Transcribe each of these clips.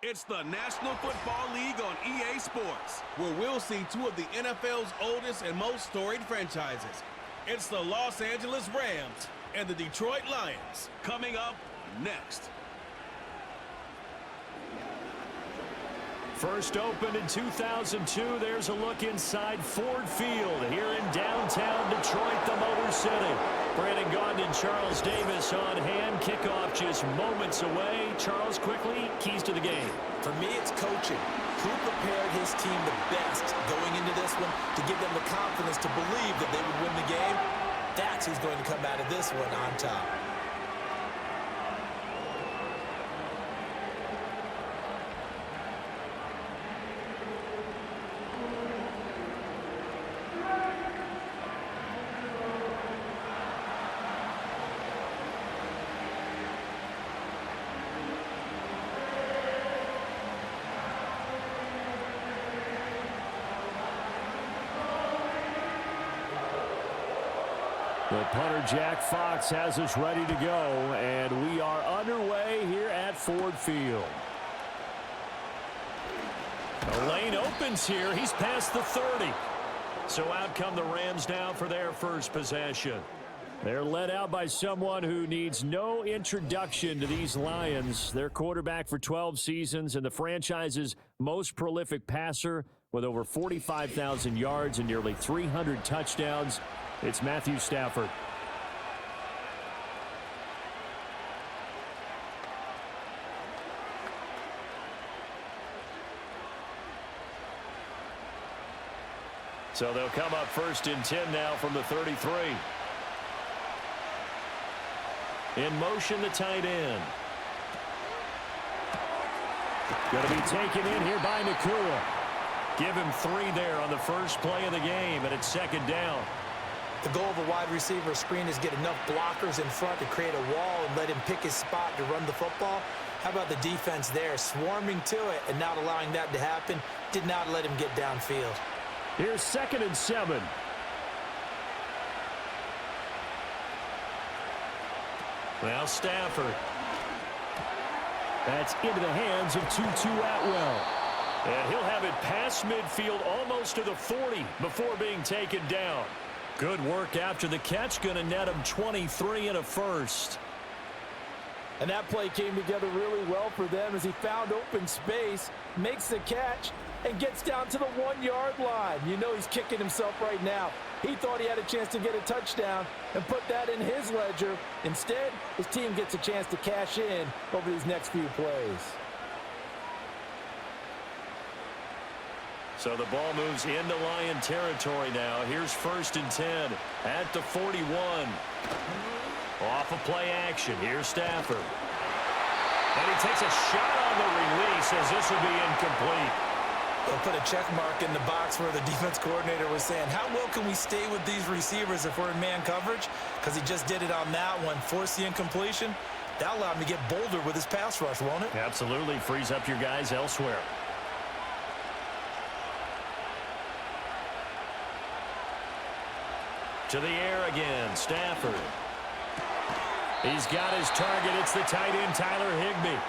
It's the National Football League on EA Sports, where we'll see two of the NFL's oldest and most storied franchises. It's the Los Angeles Rams and the Detroit Lions, coming up next. First opened in 2002, there's a look inside Ford Field here in downtown Detroit, the Motor City. Brandon Gaudin and Charles Davis on hand. Kickoff just moments away. Charles, quickly, keys to the game. For me, it's coaching. Who prepared his team the best going into this one to give them the confidence to believe that they would win the game? That's who's going to come out of this one on top. The punter, Jack Fox, has us ready to go, and we are underway here at Ford Field. The lane opens here. He's past the 30. So out come the Rams now for their first possession. They're led out by someone who needs no introduction to these Lions. Their quarterback for 12 seasons and the franchise's most prolific passer with over 45,000 yards and nearly 300 touchdowns. It's Matthew Stafford. So they'll come up first and 10 now from the 33. In motion, the tight end. Going to be taken in here by Nakua. Give him 3 there on the first play of the game, and it's second down. The goal of a wide receiver screen is get enough blockers in front to create a wall and let him pick his spot to run the football. How about the defense there, swarming to it and not allowing that to happen? Did not let him get downfield. Here's 2nd and 7. Now Stafford. That's into the hands of Tutu Atwell. And he'll have it past midfield almost to the 40 before being taken down. Good work after the catch. Going to net him 23 and a first. And that play came together really well for them as he found open space, makes the catch, and gets down to the 1-yard line. You know he's kicking himself right now. He thought he had a chance to get a touchdown and put that in his ledger. Instead, his team gets a chance to cash in over these next few plays. So the ball moves into Lion territory now. Here's 1st and 10 at the 41. Off of play action. Here's Stafford. And he takes a shot on the release as this will be incomplete. They'll put a check mark in the box where the defense coordinator was saying, how well can we stay with these receivers if we're in man coverage? Because he just did it on that one, forced the incompletion. That'll allow him to get bolder with his pass rush, won't it? Absolutely. Frees up your guys elsewhere. To the air again, Stafford. He's got his target. It's the tight end, Tyler Higbee.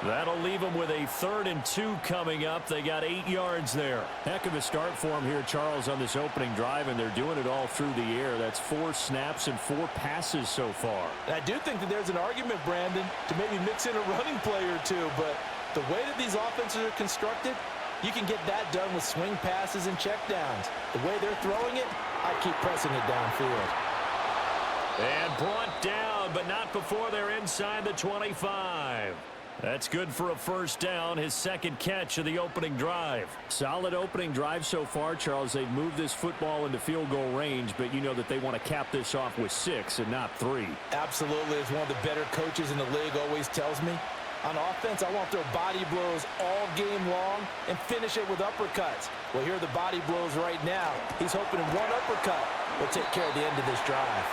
That'll leave him with a 3rd and 2 coming up. They got 8 yards there. Heck of a start for him here, Charles, on this opening drive, and they're doing it all through the air. That's 4 snaps and 4 passes so far. And I do think that there's an argument, Brandon, to maybe mix in a running play or two, but the way that these offenses are constructed, you can get that done with swing passes and checkdowns. The way they're throwing it, I keep pressing it downfield. And brought down, but not before they're inside the 25. That's good for a first down, his 2nd catch of the opening drive. Solid opening drive so far, Charles. They've moved this football into field goal range, but you know that they want to cap this off with 6 and not 3. Absolutely. As one of the better coaches in the league always tells me, on offense, I want to throw body blows all game long and finish it with uppercuts. Well, here are the body blows right now. He's hoping in one uppercut will take care of the end of this drive.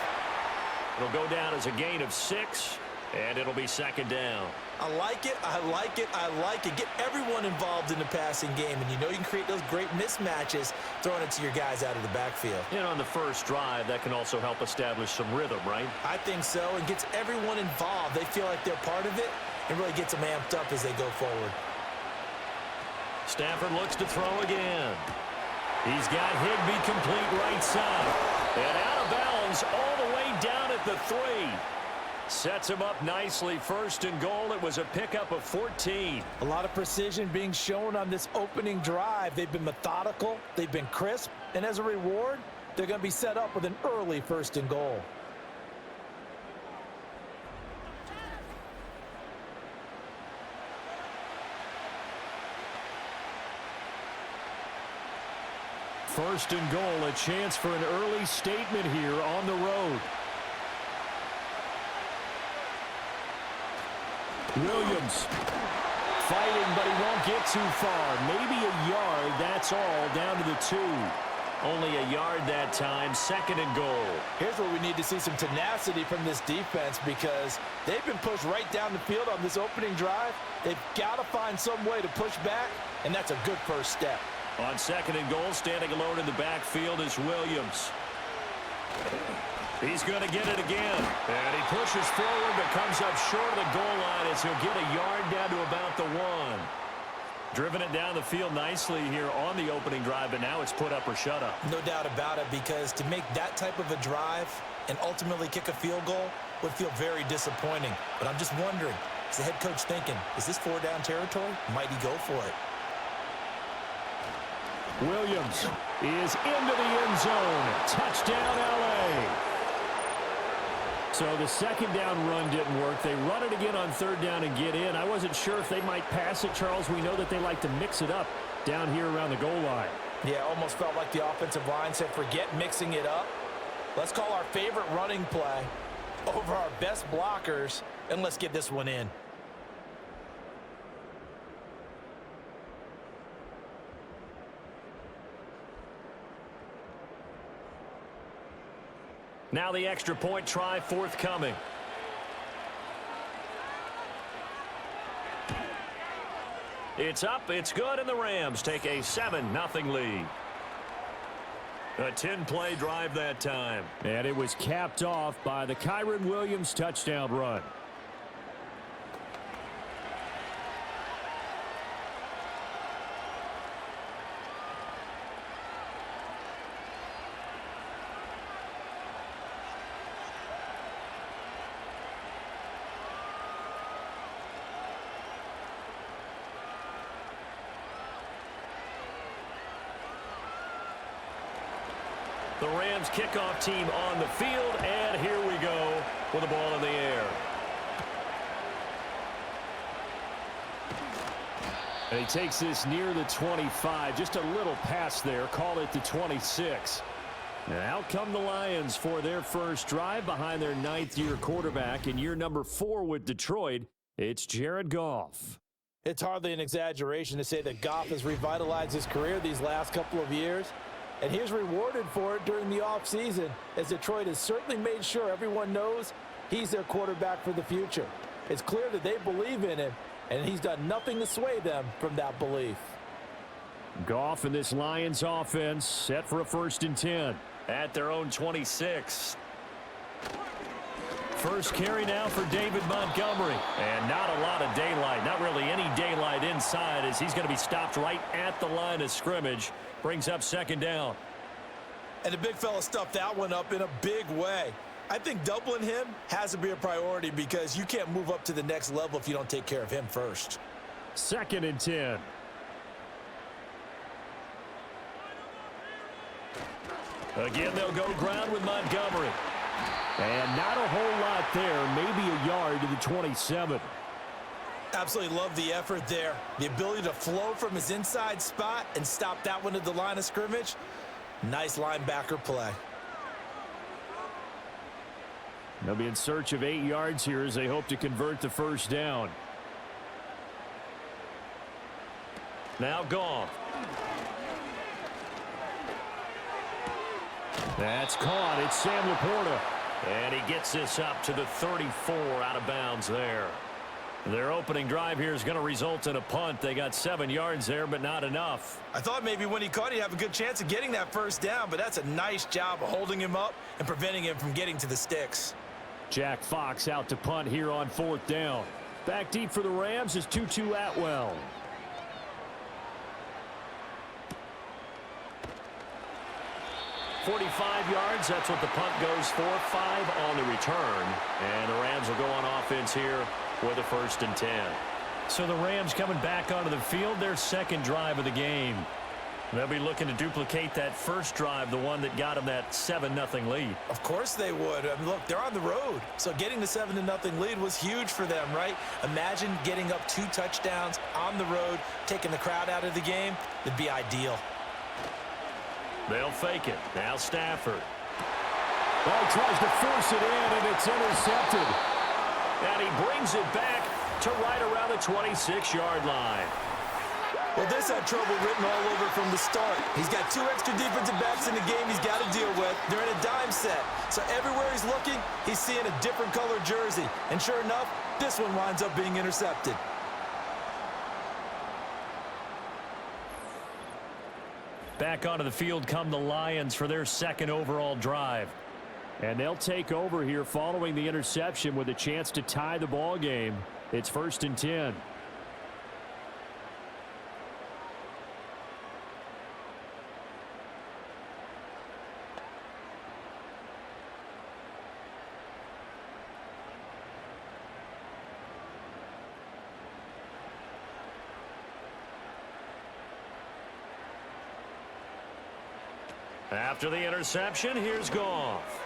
It'll go down as a gain of 6, and it'll be 2nd down. I like it, I like it, I like it. Get everyone involved in the passing game, and you know you can create those great mismatches throwing it to your guys out of the backfield. And on the first drive, that can also help establish some rhythm, right? I think so, and gets everyone involved. They feel like they're part of it, and really gets them amped up as they go forward. Stafford looks to throw again. He's got Higbee complete right side. And out of bounds all the way down at the 3. Sets him up nicely. First and goal. It was a pickup of 14. A lot of precision being shown on this opening drive. They've been methodical. They've been crisp. And as a reward, they're going to be set up with an early first and goal. First and goal, a chance for an early statement here on the road. Williams fighting, but he won't get too far. Maybe a yard, that's all, down to the 2. Only a yard that time, second and goal. Here's where we need to see some tenacity from this defense because they've been pushed right down the field on this opening drive. They've got to find some way to push back, and that's a good first step. On second and goal, standing alone in the backfield is Williams. He's going to get it again. And he pushes forward but comes up short of the goal line as he'll get a yard down to about the 1. Driven it down the field nicely here on the opening drive, but now it's put up or shut up. No doubt about it, because to make that type of a drive and ultimately kick a field goal would feel very disappointing. But I'm just wondering, is the head coach thinking, is this 4-down territory? Might he go for it? Williams is into the end zone. Touchdown, L.A. So the second down run didn't work. They run it again on third down and get in. I wasn't sure if they might pass it, Charles. We know that they like to mix it up down here around the goal line. Yeah, almost felt like the offensive line said, forget mixing it up. Let's call our favorite running play over our best blockers, and let's get this one in. Now the extra point try forthcoming. It's up, it's good, and the Rams take a 7-0 lead. A 10-play drive that time. And it was capped off by the Kyren Williams touchdown run. The Rams kickoff team on the field, and here we go with the ball in the air. And he takes this near the 25, just a little pass there, call it the 26. And out come the Lions for their first drive behind their 9th-year quarterback. In year number 4 with Detroit, it's Jared Goff. It's hardly an exaggeration to say that Goff has revitalized his career these last couple of years. And he's rewarded for it during the offseason, as Detroit has certainly made sure everyone knows he's their quarterback for the future. It's clear that they believe in him, and he's done nothing to sway them from that belief. Goff and this Lions offense set for a 1st and 10 at their own 26. First carry now for David Montgomery. And not a lot of daylight, not really any daylight inside, as he's going to be stopped right at the line of scrimmage. Brings up second down. And the big fella stuffed that one up in a big way. I think doubling him has to be a priority because you can't move up to the next level if you don't take care of him first. 2nd and 10. Again, they'll go ground with Montgomery. And not a whole lot there, maybe a yard to the 27. Absolutely love the effort there. The ability to flow from his inside spot and stop that one at the line of scrimmage. Nice linebacker play. They'll be in search of 8 yards here as they hope to convert the first down. Now Goff. That's caught. It's Sam LaPorta. And he gets this up to the 34 out of bounds there. Their opening drive here is going to result in a punt. They got 7 yards there, but not enough. I thought maybe when he caught, he'd have a good chance of getting that first down, but that's a nice job of holding him up and preventing him from getting to the sticks. Jack Fox out to punt here on 4th down. Back deep for the Rams is Tutu Atwell. 45 yards, that's what the punt goes for. 5 on the return. And the Rams will go on offense here with a 1st and 10. So the Rams coming back onto the field, their second drive of the game. They'll be looking to duplicate that first drive, the one that got them that 7-0 lead. Of course they would. I mean, look, they're on the road. So getting the 7-0 lead was huge for them, right? Imagine getting up 2 touchdowns on the road, taking the crowd out of the game. It'd be ideal. They'll fake it. Now Stafford. Ball tries to force it in, and it's intercepted. And he brings it back to right around the 26-yard line. Well, this had trouble written all over from the start. He's got 2 extra defensive backs in the game he's got to deal with. They're in a dime set. So everywhere he's looking, he's seeing a different color jersey. And sure enough, this one winds up being intercepted. Back onto the field come the Lions for their second overall drive. And they'll take over here following the interception with a chance to tie the ball game. It's 1st and 10. After the interception, here's Goff.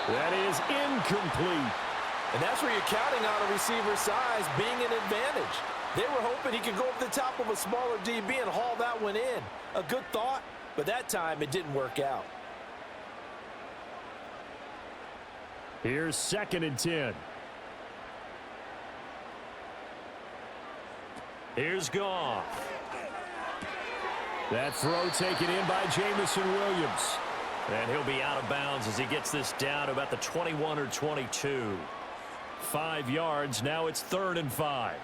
That is incomplete. And that's where you're counting on a receiver's size being an advantage. They were hoping he could go over the top of a smaller DB and haul that one in. A good thought, but that time it didn't work out. Here's 2nd and 10. Here's Goff. That throw taken in by Jamison Williams. And he'll be out of bounds as he gets this down to about the 21 or 22. 5 yards. Now it's 3rd and 5.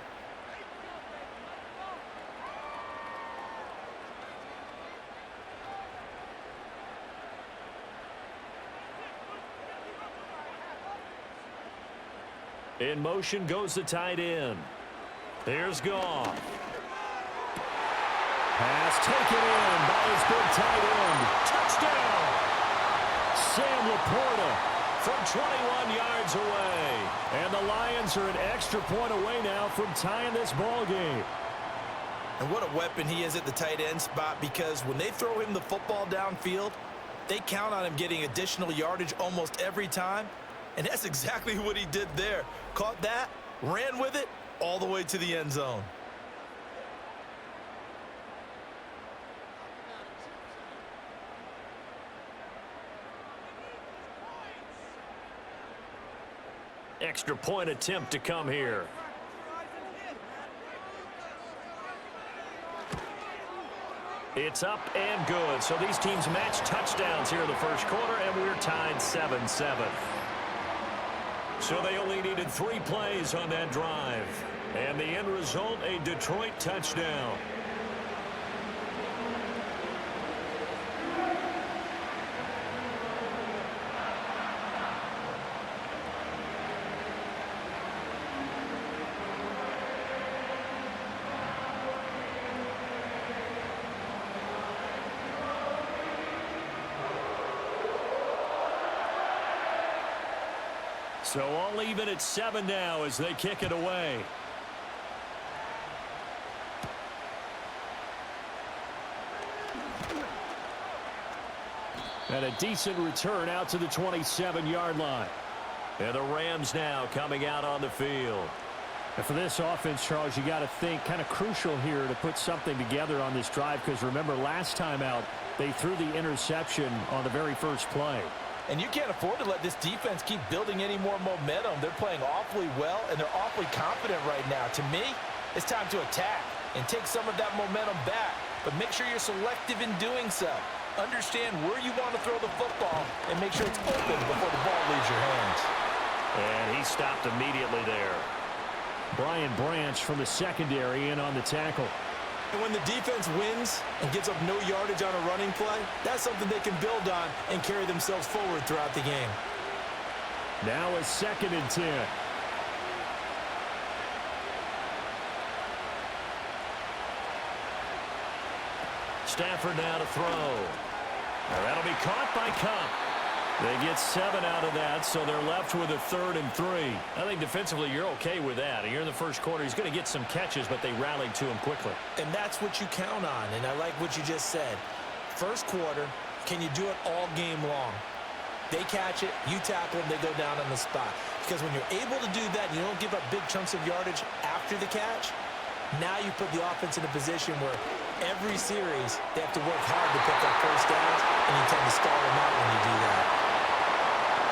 In motion goes the tight end. Here's Goff. Pass taken in by his big tight end. Touchdown! Sam LaPorta from 21 yards away. And the Lions are an extra point away now from tying this ball game. And what a weapon he is at the tight end spot, because when they throw him the football downfield, they count on him getting additional yardage almost every time. And that's exactly what he did there. Caught that, ran with it, all the way to the end zone. Extra point attempt to come here. It's up and good. So these teams match touchdowns here in the first quarter, and we're tied 7-7. So they only needed 3 plays on that drive. And the end result, a Detroit touchdown. So all even at 7 now as they kick it away. And a decent return out to the 27-yard line. And the Rams now coming out on the field. And for this offense, Charles, you got to think kind of crucial here to put something together on this drive, because remember last time out they threw the interception on the very first play. And you can't afford to let this defense keep building any more momentum. They're playing awfully well, and they're awfully confident right now. To me, it's time to attack and take some of that momentum back. But make sure you're selective in doing so. Understand where you want to throw the football and make sure it's open before the ball leaves your hands. And he stopped immediately there. Brian Branch from the secondary in on the tackle. And when the defense wins and gives up no yardage on a running play, that's something they can build on and carry themselves forward throughout the game. Now a 2nd and 10. Stafford now to throw. That'll be caught by Cup. They get 7 out of that, so they're left with a 3rd and 3. I think defensively you're okay with that. Here in the first quarter, he's going to get some catches, but they rallied to him quickly. And that's what you count on, and I like what you just said. First quarter, can you do it all game long? They catch it, you tackle them, they go down on the spot. Because when you're able to do that, you don't give up big chunks of yardage after the catch, now you put the offense in a position where every series they have to work hard to pick up first downs, and you tend to stall them out when you do that.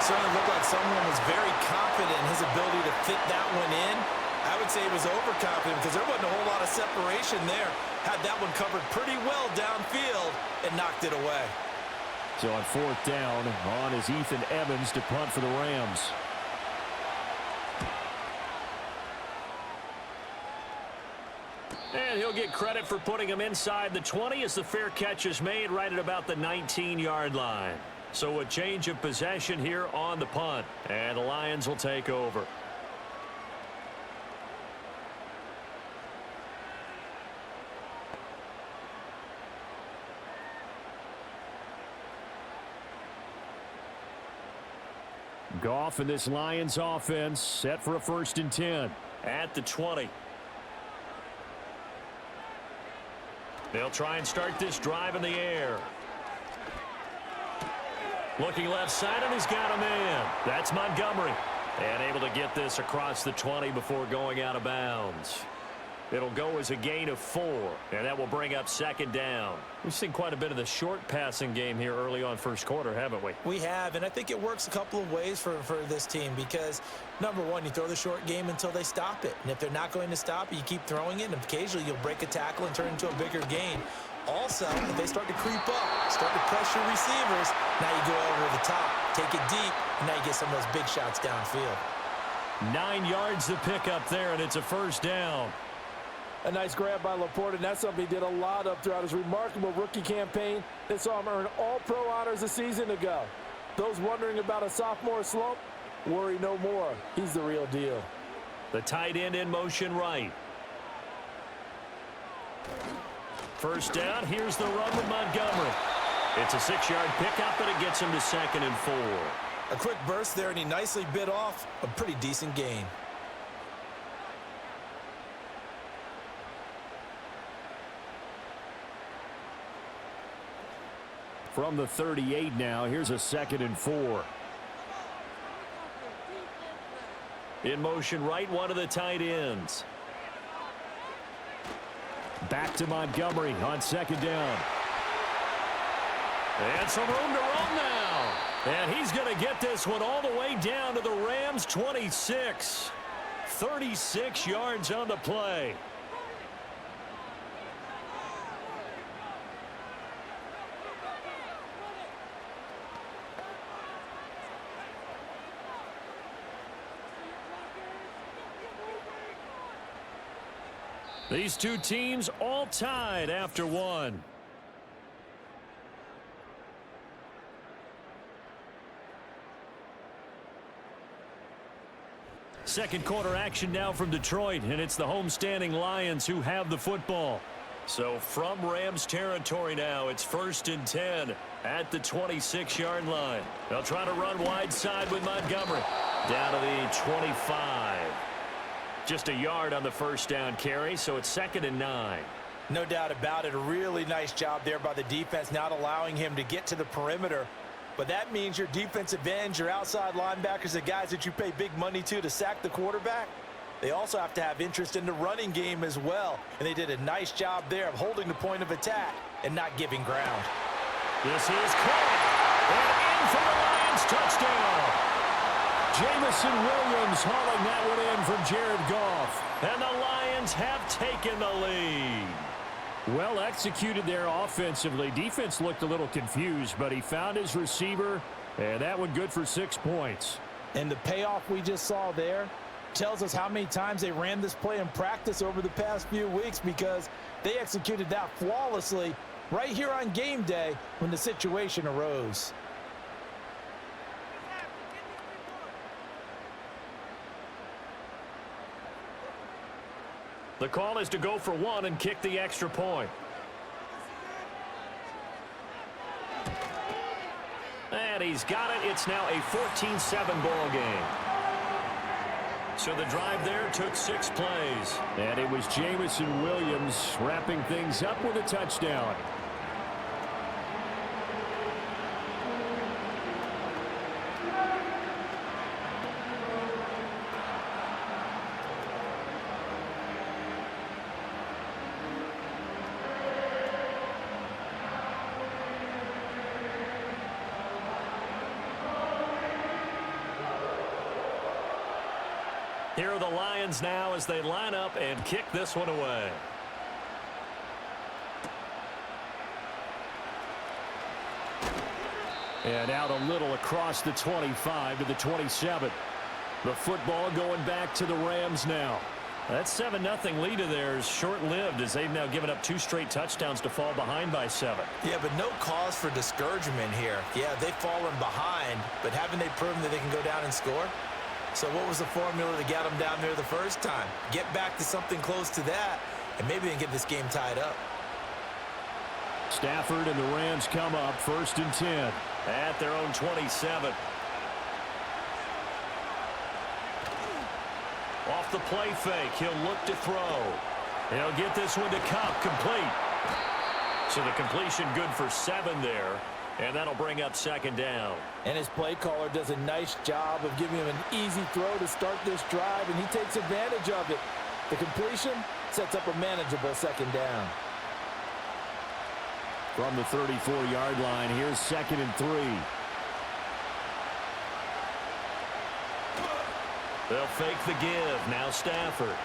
Certainly looked like someone was very confident in his ability to fit that one in. I would say he was overconfident because there wasn't a whole lot of separation there. Had that one covered pretty well downfield and knocked it away. So on 4th down, on is Ethan Evans to punt for the Rams. And he'll get credit for putting him inside the 20 as the fair catch is made right at about the 19-yard line. So a change of possession here on the punt, and the Lions will take over. Goff and this Lions offense set for a 1st and 10. At the 20. They'll try and start this drive in the air. Looking left side, and he's got a man. That's Montgomery. And able to get this across the 20 before going out of bounds. It'll go as a gain of 4, and that will bring up 2nd down. We've seen quite a bit of the short passing game here early on first quarter, haven't we? We have, and I think it works a couple of ways for this team because, number one, you throw the short game until they stop it. And if they're not going to stop it, you keep throwing it, and occasionally you'll break a tackle and turn it into a bigger gain. Also, if they start to creep up, start to pressure receivers, now you go over the top, take it deep, and now you get some of those big shots downfield. 9 yards to pick up there, and it's a 1st down. A nice grab by LaPorta, and that's something he did a lot of throughout his remarkable rookie campaign. They saw him earn All-Pro honors a season ago. Those wondering about a sophomore slump, worry no more. He's the real deal. The tight end in motion right. 1st down, here's the run with Montgomery. It's a 6-yard pickup, and it gets him to 2nd and 4. A quick burst there, and he nicely bit off a pretty decent gain. From the 38 now, here's a 2nd and 4. In motion right, one of the tight ends. Back to Montgomery on 2nd down. And some room to run now. And he's going to get this one all the way down to the Rams' 26. 36 yards on the play. These two teams all tied after one. Second quarter action now from Detroit, and it's the homestanding Lions who have the football. So from Rams territory now, it's 1st and 10 at the 26-yard line. They'll try to run wide side with Montgomery. Down to the 25. Just a yard on the 1st down carry, so it's 2nd and 9. No doubt about it. A really nice job there by the defense, not allowing him to get to the perimeter. But that means your defensive ends, your outside linebackers, the guys that you pay big money to sack the quarterback, they also have to have interest in the running game as well. And they did a nice job there of holding the point of attack and not giving ground. This is caught. And in for the Lions touchdown. Jamison Williams hauling that one in from Jared Goff. And the Lions have taken the lead. Well executed there offensively. Defense looked a little confused, but he found his receiver, and that one good for 6 points. And the payoff we just saw there tells us how many times they ran this play in practice over the past few weeks, because they executed that flawlessly right here on game day when the situation arose. The call is to go for one and kick the extra point. And he's got it. It's now a 14-7 ball game. So the drive there took 6 plays. And it was Jameson Williams wrapping things up with a touchdown. Here are the Lions now as they line up and kick this one away. And out a little across the 25 to the 27. The football going back to the Rams now. That 7-0 lead of theirs short-lived as they've now given up 2 straight touchdowns to fall behind by 7. Yeah, but no cause for discouragement here. Yeah, they've fallen behind, but haven't they proven that they can go down and score? So what was the formula to get them down there the first time? Get back to something close to that, and maybe they can get this game tied up. Stafford and the Rams come up 1st and 10. At their own 27. Off the play fake, he'll look to throw. He'll get this one to Kupp, complete. So the completion good for 7 there. And that'll bring up 2nd down. And his play caller does a nice job of giving him an easy throw to start this drive, and he takes advantage of it. The completion sets up a manageable 2nd down. From the 34-yard line, here's 2nd and 3. They'll fake the give. Now Stafford.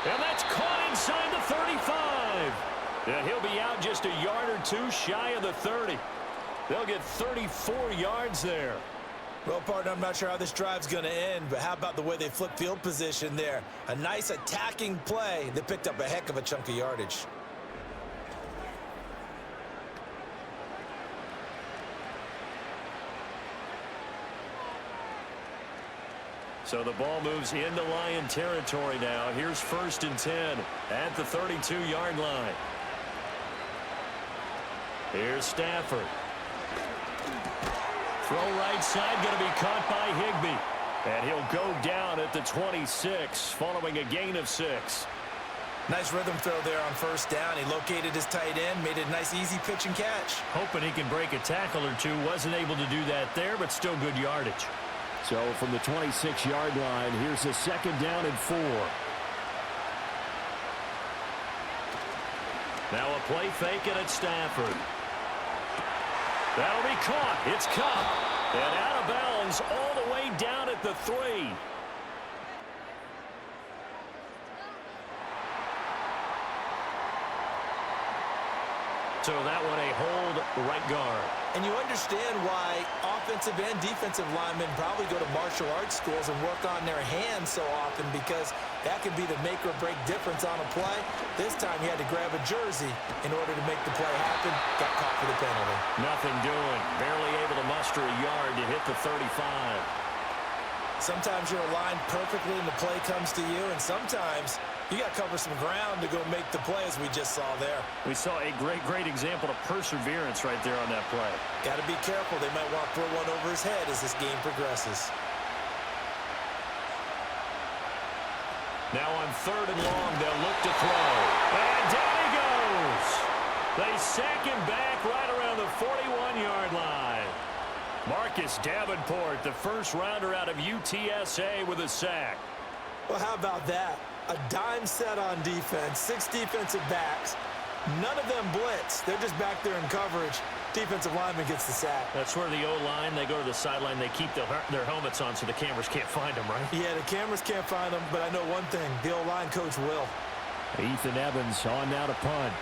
And that's caught inside the 35. And he'll be out just a yard or 2 shy of the 30. They'll get 34 yards there. Well, partner, I'm not sure how this drive's going to end, but how about the way they flip field position there? A nice attacking play that picked up a heck of a chunk of yardage. So the ball moves into Lion territory now. Here's 1st and 10 at the 32-yard line. Here's Stafford. Throw right side, going to be caught by Higbee. And he'll go down at the 26 following a gain of 6. Nice rhythm throw there on 1st down. He located his tight end, made it a nice easy pitch and catch. Hoping he can break a tackle or 2. Wasn't able to do that there, but still good yardage. So from the 26-yard line, here's a 2nd down and 4. Now a play fake and it's Stafford. That'll be caught. It's Kupp. And out of bounds all the way down at the 3. So that one a hold right guard. And you understand why offensive and defensive linemen probably go to martial arts schools and work on their hands so often, because that could be the make or break difference on a play. This time he had to grab a jersey in order to make the play happen. Got caught for the penalty. Nothing doing. Barely able to muster a yard to hit the 35. Sometimes you're aligned perfectly and the play comes to you, and sometimes you got to cover some ground to go make the play, as we just saw there. We saw a great example of perseverance right there on that play. Got to be careful. They might want to throw one over his head as this game progresses. Now on 3rd and long, they'll look to throw. And down he goes. They sack him back right around the 41-yard line. Marcus Davenport, the first rounder out of UTSA, with a sack. Well, how about that? A dime set on defense, 6 defensive backs. None of them blitz. They're just back there in coverage. Defensive lineman gets the sack. That's where the O-line, they go to the sideline, they keep their helmets on so the cameras can't find them, right? Yeah, the cameras can't find them, but I know one thing. The O-line coach will. Ethan Evans on now to punt.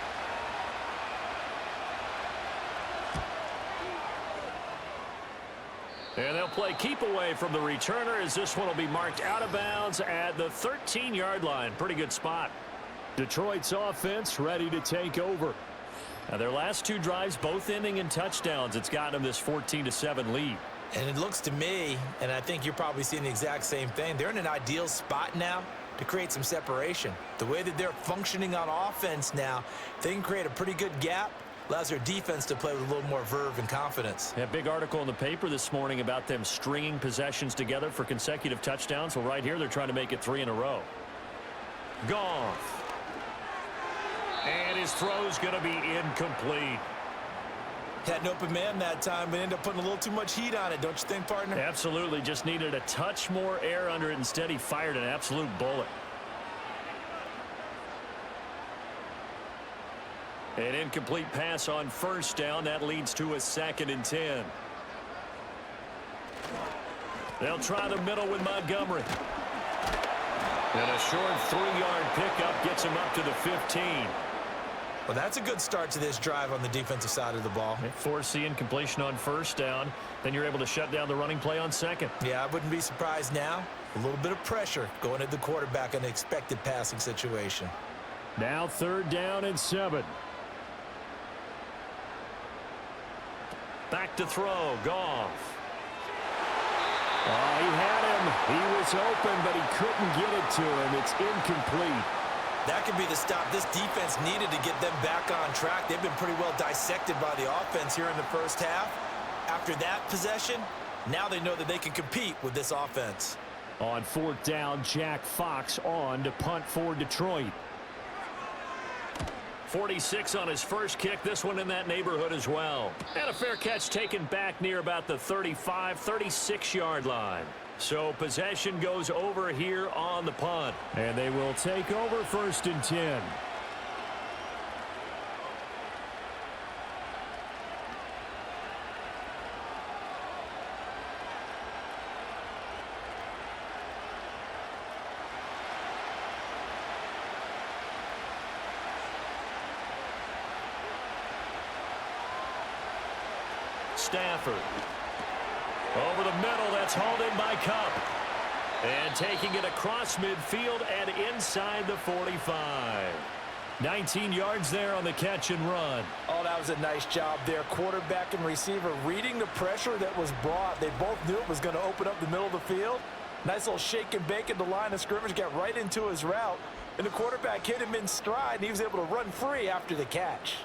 And they'll play keep away from the returner, as this one will be marked out of bounds at the 13-yard line. Pretty good spot. Detroit's offense ready to take over. Now their last 2 drives, both ending in touchdowns. It's gotten them this 14-7 lead. And it looks to me, and I think you're probably seeing the exact same thing, they're in an ideal spot now to create some separation. The way that they're functioning on offense now, they can create a pretty good gap allows their defense to play with a little more verve and confidence. A big article in the paper this morning about them stringing possessions together for consecutive touchdowns. Well, right here, they're trying to make it 3 in a row. Goff. And his throw's going to be incomplete. Had an open man that time, but ended up putting a little too much heat on it, don't you think, partner? Absolutely. Just needed a touch more air under it. Instead, he fired an absolute bullet. An incomplete pass on first down. That leads to a 2nd and 10. They'll try the middle with Montgomery. And a short 3-yard pickup gets him up to the 15. Well, that's a good start to this drive on the defensive side of the ball. They force the incompletion on first down. Then you're able to shut down the running play on second. Yeah, I wouldn't be surprised now. A little bit of pressure going at the quarterback in an expected passing situation. Now 3rd down and 7. Back to throw. Goff. Oh, he had him. He was open, but he couldn't get it to him. It's incomplete. That could be the stop this defense needed to get them back on track. They've been pretty well dissected by the offense here in the first half. After that possession, now they know that they can compete with this offense. On 4th down, Jack Fox on to punt for Detroit. 46 on his first kick. This one in that neighborhood as well. And a fair catch taken back near about the 35, 36-yard line. So possession goes over here on the punt. And they will take over 1st and 10. Stafford. Over the middle, that's hauled in by Cup. And taking it across midfield and inside the 45. 19 yards there on the catch and run. Oh, that was a nice job there. Quarterback and receiver reading the pressure that was brought. They both knew it was going to open up the middle of the field. Nice little shake and bake at the line of scrimmage, got right into his route. And the quarterback hit him in stride, and he was able to run free after the catch.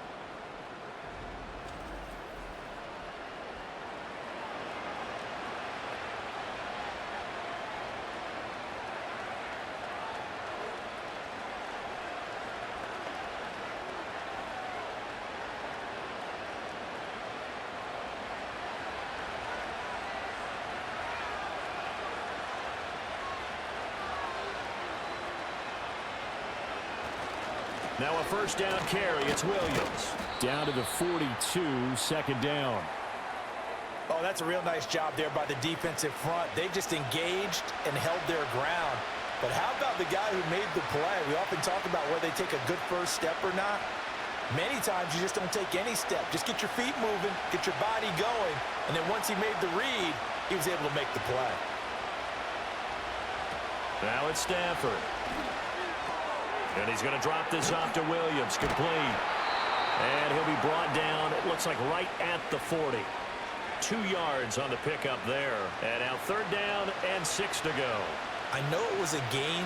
Now a first down carry. It's Williams. Down to the 42, 2nd down. Oh, that's a real nice job there by the defensive front. They just engaged and held their ground. But how about the guy who made the play? We often talk about whether they take a good first step or not. Many times you just don't take any step. Just get your feet moving, get your body going, and then once he made the read, he was able to make the play. Now it's Stafford. And he's going to drop this off to Williams. Complete. And he'll be brought down, it looks like right at the 40. 2 yards on the pickup there. And now 3rd down and 6 to go. I know it was a gain,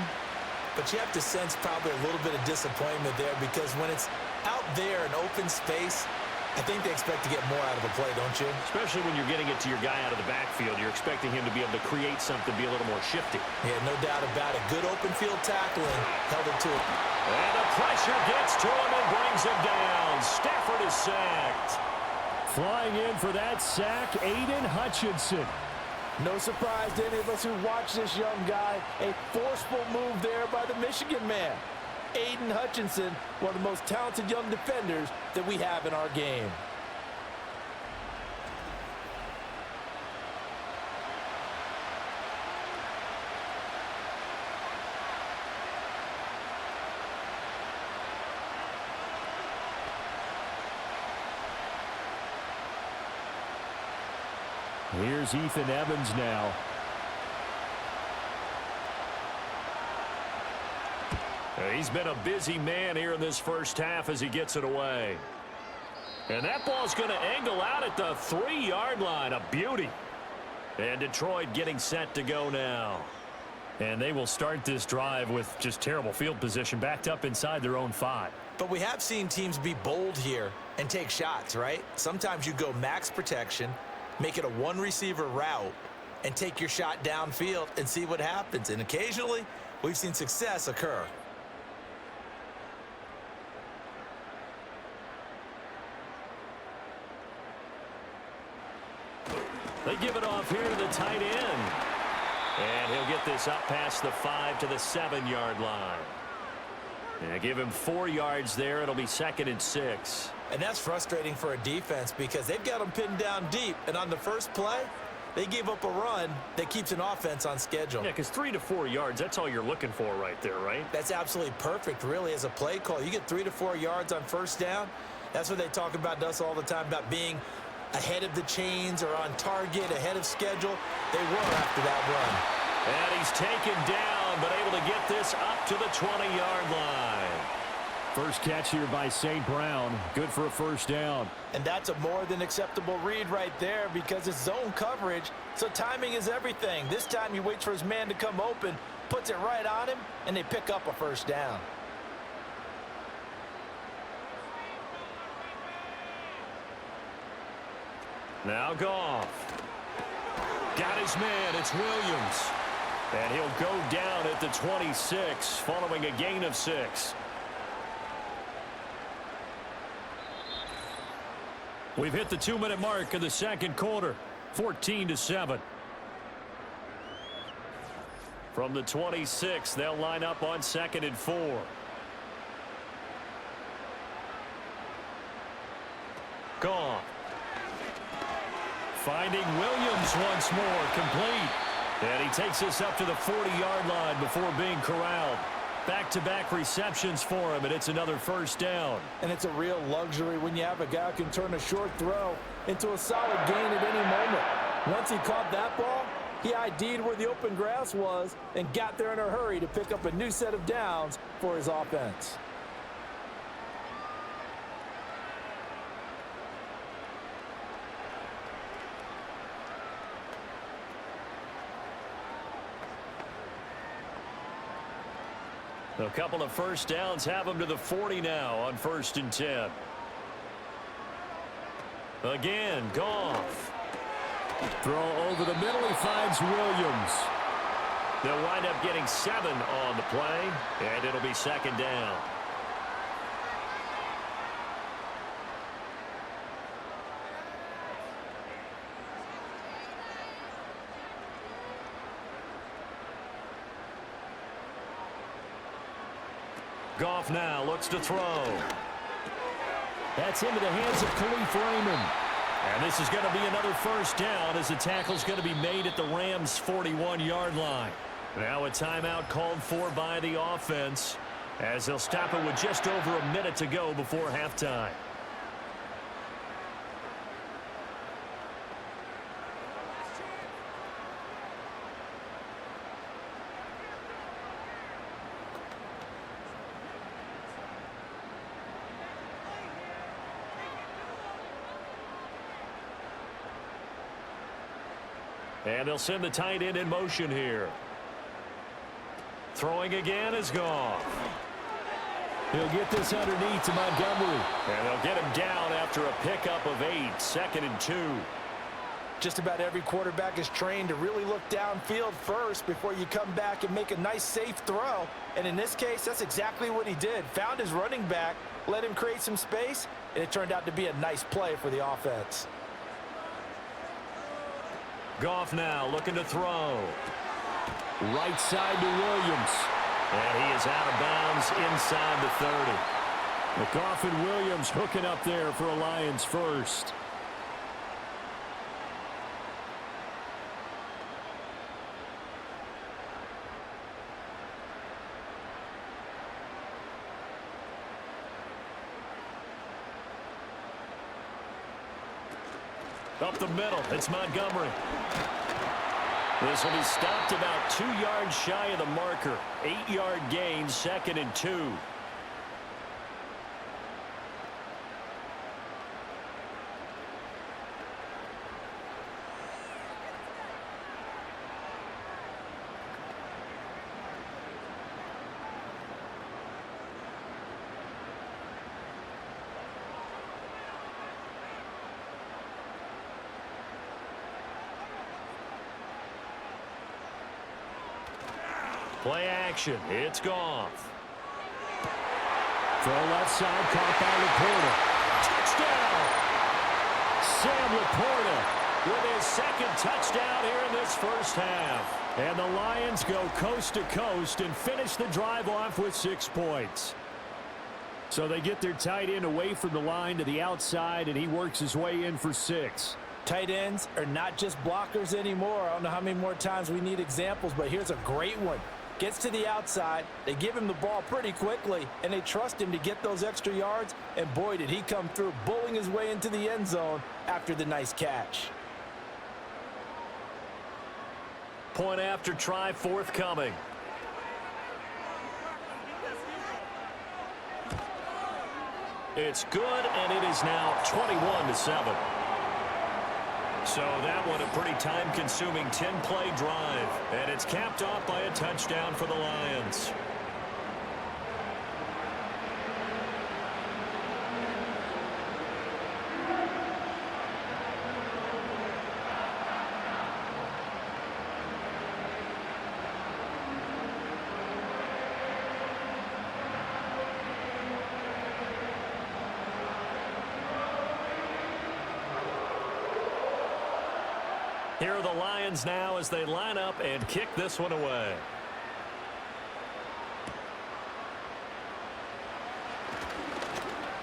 but you have to sense probably a little bit of disappointment there because when it's out there in open space, I think they expect to get more out of the play, don't you? Especially when you're getting it to your guy out of the backfield. You're expecting him to be able to create something, be a little more shifty. Yeah, no doubt about it. Good open field tackling. Held it to it. And the pressure gets to him and brings him down. Stafford is sacked. Flying in for that sack, Aiden Hutchinson. No surprise to any of us who watch this young guy. A forceful move there by the Michigan man. Aiden Hutchinson, one of the most talented young defenders that we have in our game. Here's Ethan Evans now. He's been a busy man here in this first half as he gets it away. And that ball's going to angle out at the 3-yard line. A beauty. And Detroit getting set to go now. And they will start this drive with just terrible field position, backed up inside their own 5. But we have seen teams be bold here and take shots, right? Sometimes you go max protection, make it a one-receiver route, and take your shot downfield and see what happens. And occasionally, we've seen success occur. They give it off here to the tight end. And he'll get this up past the 5 to the 7-yard line. And give him 4 yards there. It'll be 2nd and 6. And that's frustrating for a defense because they've got them pinned down deep. And on the first play, they gave up a run that keeps an offense on schedule. Yeah, because 3 to 4 yards, that's all you're looking for right there, right? That's absolutely perfect, really, as a play call. You get 3 to 4 yards on first down. That's what they talk about us all the time, about being ahead of the chains or on target, ahead of schedule. They were after that run. And he's taken down, but able to get this up to the 20-yard line. First catch here by St. Brown. Good for a first down. And that's a more than acceptable read right there because it's zone coverage, so timing is everything. This time he waits for his man to come open, puts it right on him, and they pick up a first down. Now Goff. Got his man. It's Williams. And he'll go down at the 26 following a gain of 6. We've hit the 2-minute mark of the second quarter. 14-7. From the 26, they'll line up on 2nd and 4. Goff. Finding Williams once more, complete. And he takes this up to the 40-yard line before being corralled. Back-to-back receptions for him, and it's another first down. And it's a real luxury when you have a guy who can turn a short throw into a solid gain at any moment. Once he caught that ball, he ID'd where the open grass was and got there in a hurry to pick up a new set of downs for his offense. A couple of first downs have him to the 40 now on 1st and 10. Again, Goff. Throw over the middle. He finds Williams. They'll wind up getting 7 on the play, and it'll be 2nd down. Goff now looks to throw. That's into the hands of Khalif Raymond. And this is going to be another first down as the tackle's going to be made at the Rams' 41-yard line. Now a timeout called for by the offense as they'll stop it with just over a minute to go before halftime. And they'll send the tight end in motion here. Throwing again is Goff. He'll get this underneath to Montgomery. And they'll get him down after a pickup of 8, 2nd and 2. Just about every quarterback is trained to really look downfield first before you come back and make a nice, safe throw. And in this case, that's exactly what he did. Found his running back, let him create some space, and it turned out to be a nice play for the offense. Goff now looking to throw. Right side to Williams. And he is out of bounds inside the 30. Goff and Williams hooking up there for a Lions first. Up the middle, it's Montgomery. This will be stopped about 2 yards shy of the marker. 8-yard gain, 2nd and 2. Play action. It's Goff. Throw left side, caught by LaPorta. Touchdown! Sam LaPorta with his second touchdown here in this first half. And the Lions go coast to coast and finish the drive off with 6 points. So they get their tight end away from the line to the outside, and he works his way in for 6. Tight ends are not just blockers anymore. I don't know how many more times we need examples, but here's a great one. Gets to the outside, they give him the ball pretty quickly, and they trust him to get those extra yards, and boy, did he come through, bullying his way into the end zone after the nice catch. Point after try forthcoming. It's good, and it is now 21-7. So that one a pretty time-consuming 10-play drive, and it's capped off by a touchdown for the Lions. Here are the Lions now as they line up and kick this one away.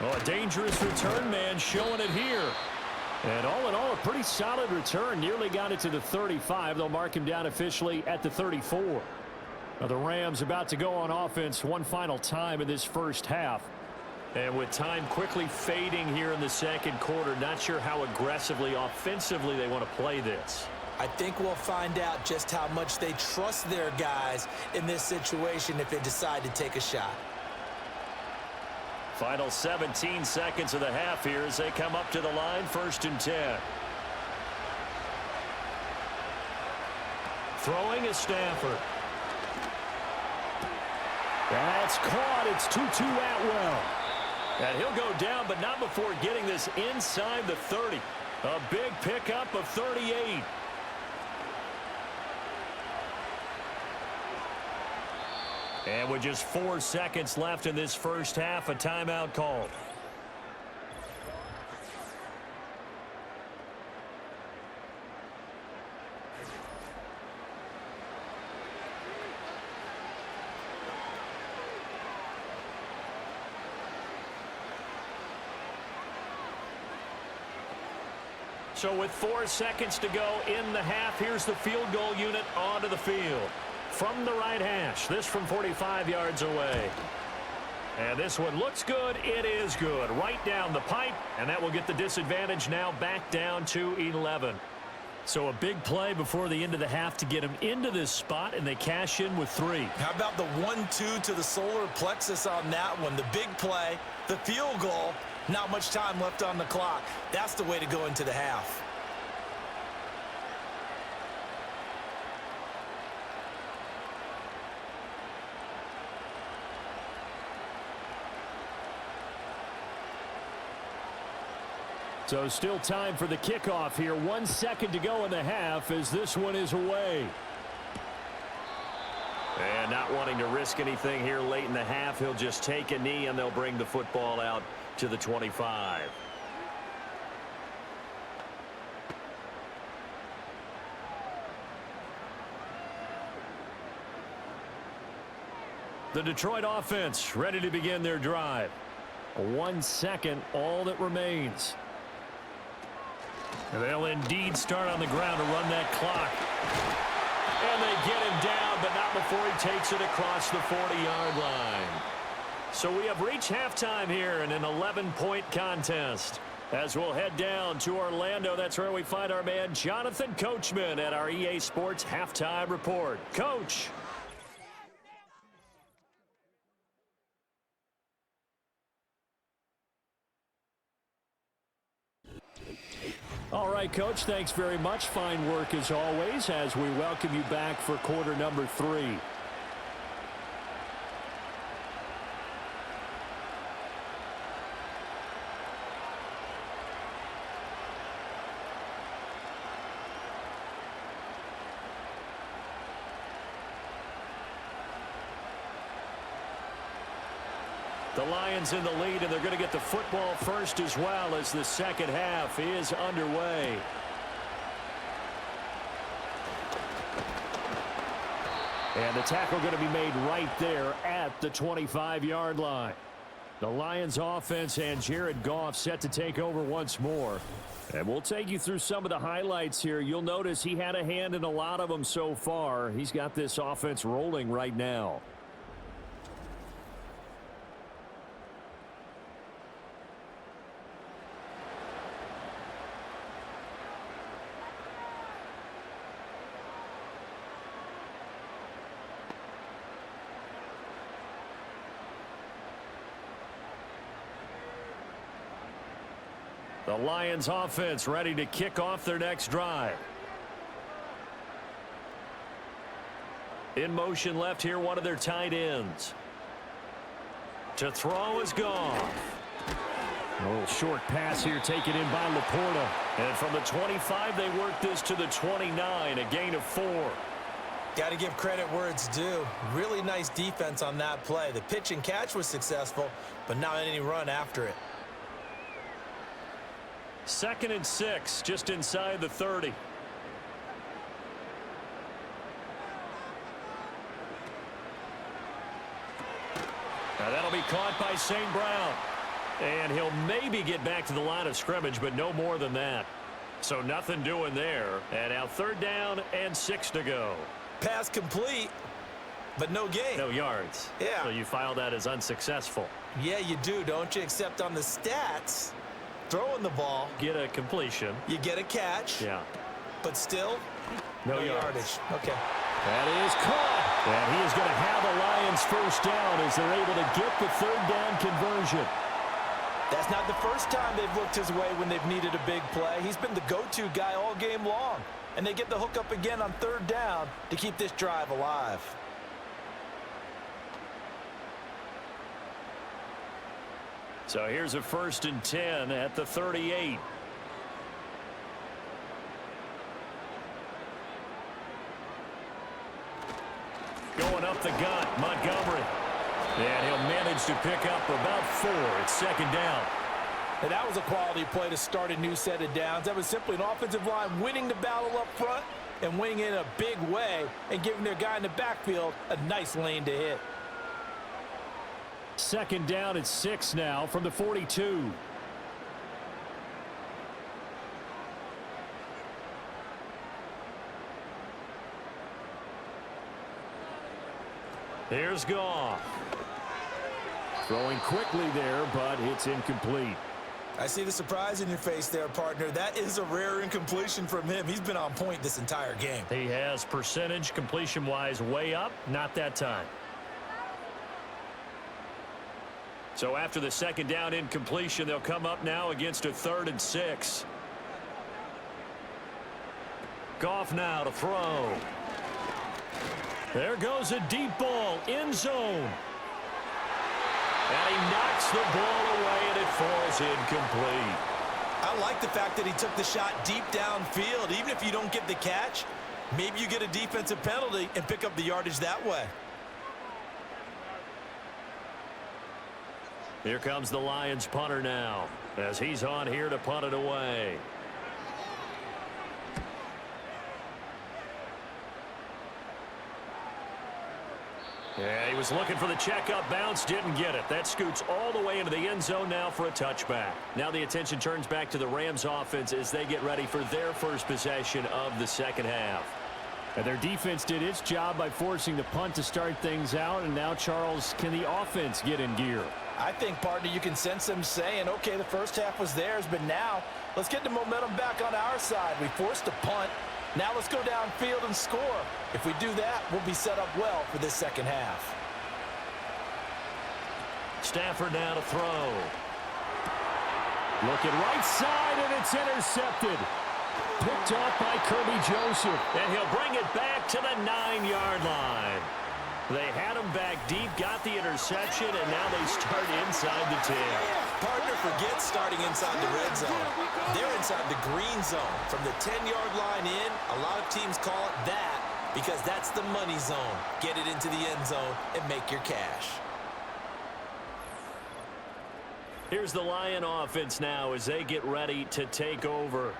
Oh, a dangerous return man showing it here. And all in all, a pretty solid return. Nearly got it to the 35. They'll mark him down officially at the 34. Now the Rams about to go on offense one final time in this first half. And with time quickly fading here in the second quarter, not sure how aggressively, offensively they want to play this. I think we'll find out just how much they trust their guys in this situation if they decide to take a shot. Final 17 seconds of the half here as they come up to the line, 1st and 10. Throwing is Stafford. That's caught. It's Tutu Atwell. And he'll go down, but not before getting this inside the 30. A big pickup of 38. And with just 4 seconds left in this first half, a timeout called. So with 4 seconds to go in the half, here's the field goal unit onto the field. From the right hash, this from 45 yards away. And this one looks good. It is good. Right down the pipe, and that will get the disadvantage now back down to 11. So a big play before the end of the half to get him into this spot, and they cash in with 3. How about the 1-2 to the solar plexus on that one? The big play, the field goal, not much time left on the clock. That's the way to go into the half. So still time for the kickoff here. 1 second to go in the half as this one is away. And not wanting to risk anything here late in the half, he'll just take a knee and they'll bring the football out to the 25. The Detroit offense ready to begin their drive. 1 second, all that remains. And they'll indeed start on the ground to run that clock. And they get him down, but not before he takes it across the 40-yard line. So we have reached halftime here in an 11-point contest. As we'll head down to Orlando, that's where we find our man Jonathan Coachman at our EA Sports Halftime Report. Coach. All right, Coach, thanks very much. Fine work as always as we welcome you back for quarter number 3. The Lions in the lead, and they're going to get the football first as well as the second half is underway. And the tackle going to be made right there at the 25-yard line. The Lions offense and Jared Goff set to take over once more. And we'll take you through some of the highlights here. You'll notice he had a hand in a lot of them so far. He's got this offense rolling right now. The Lions offense ready to kick off their next drive. In motion left here, one of their tight ends. To throw is Goff. A little short pass here taken in by LaPorta. And from the 25, they work this to the 29, a gain of 4. Got to give credit where it's due. Really nice defense on that play. The pitch and catch was successful, but not any run after it. 2nd and 6, just inside the 30. Now that'll be caught by St. Brown. And he'll maybe get back to the line of scrimmage, but no more than that. So nothing doing there. And now 3rd down and 6 to go. Pass complete, but no gain. No yards. Yeah. So you file that as unsuccessful. Yeah, you do, don't you? Except on the stats, throwing the ball. Get a completion. You get a catch. Yeah. But still, no yardage. Okay. That is caught. And he is going to have the Lions first down as they're able to get the 3rd down conversion. That's not the first time they've looked his way when they've needed a big play. He's been the go-to guy all game long. And they get the hook up again on 3rd down to keep this drive alive. So here's a 1st and 10 at the 38. Going up the gut, Montgomery. And he'll manage to pick up about 4. It's 2nd down. And that was a quality play to start a new set of downs. That was simply an offensive line winning the battle up front and winning in a big way and giving their guy in the backfield a nice lane to hit. 2nd down at 6 now from the 42. Here's Goff. Throwing quickly there, but it's incomplete. I see the surprise in your face there, partner. That is a rare incompletion from him. He's been on point this entire game. He has percentage completion-wise way up, not that time. So after the 2nd down incompletion, they'll come up now against a 3rd and 6. Goff now to throw. There goes a deep ball, end zone. And he knocks the ball away, and it falls incomplete. I like the fact that he took the shot deep downfield. Even if you don't get the catch, maybe you get a defensive penalty and pick up the yardage that way. Here comes the Lions punter now, as he's on here to punt it away. Yeah, he was looking for the checkup bounce, didn't get it. That scoots all the way into the end zone now for a touchback. Now the attention turns back to the Rams offense as they get ready for their first possession of the second half. And their defense did its job by forcing the punt to start things out, and now, Charles, can the offense get in gear? I think, partner, you can sense them saying, okay, the first half was theirs, but now let's get the momentum back on our side. We forced a punt. Now let's go downfield and score. If we do that, we'll be set up well for this second half. Stafford now to throw. Looking right side, and it's intercepted. Picked off by Kirby Joseph. And he'll bring it back to the 9-yard line. They had him back deep, got the interception, and now they start inside the 10. Partner, forget starting inside the red zone. They're inside the green zone. From the 10-yard line in, a lot of teams call it that because that's the money zone. Get it into the end zone and make your cash. Here's the Lion offense now as they get ready to take over.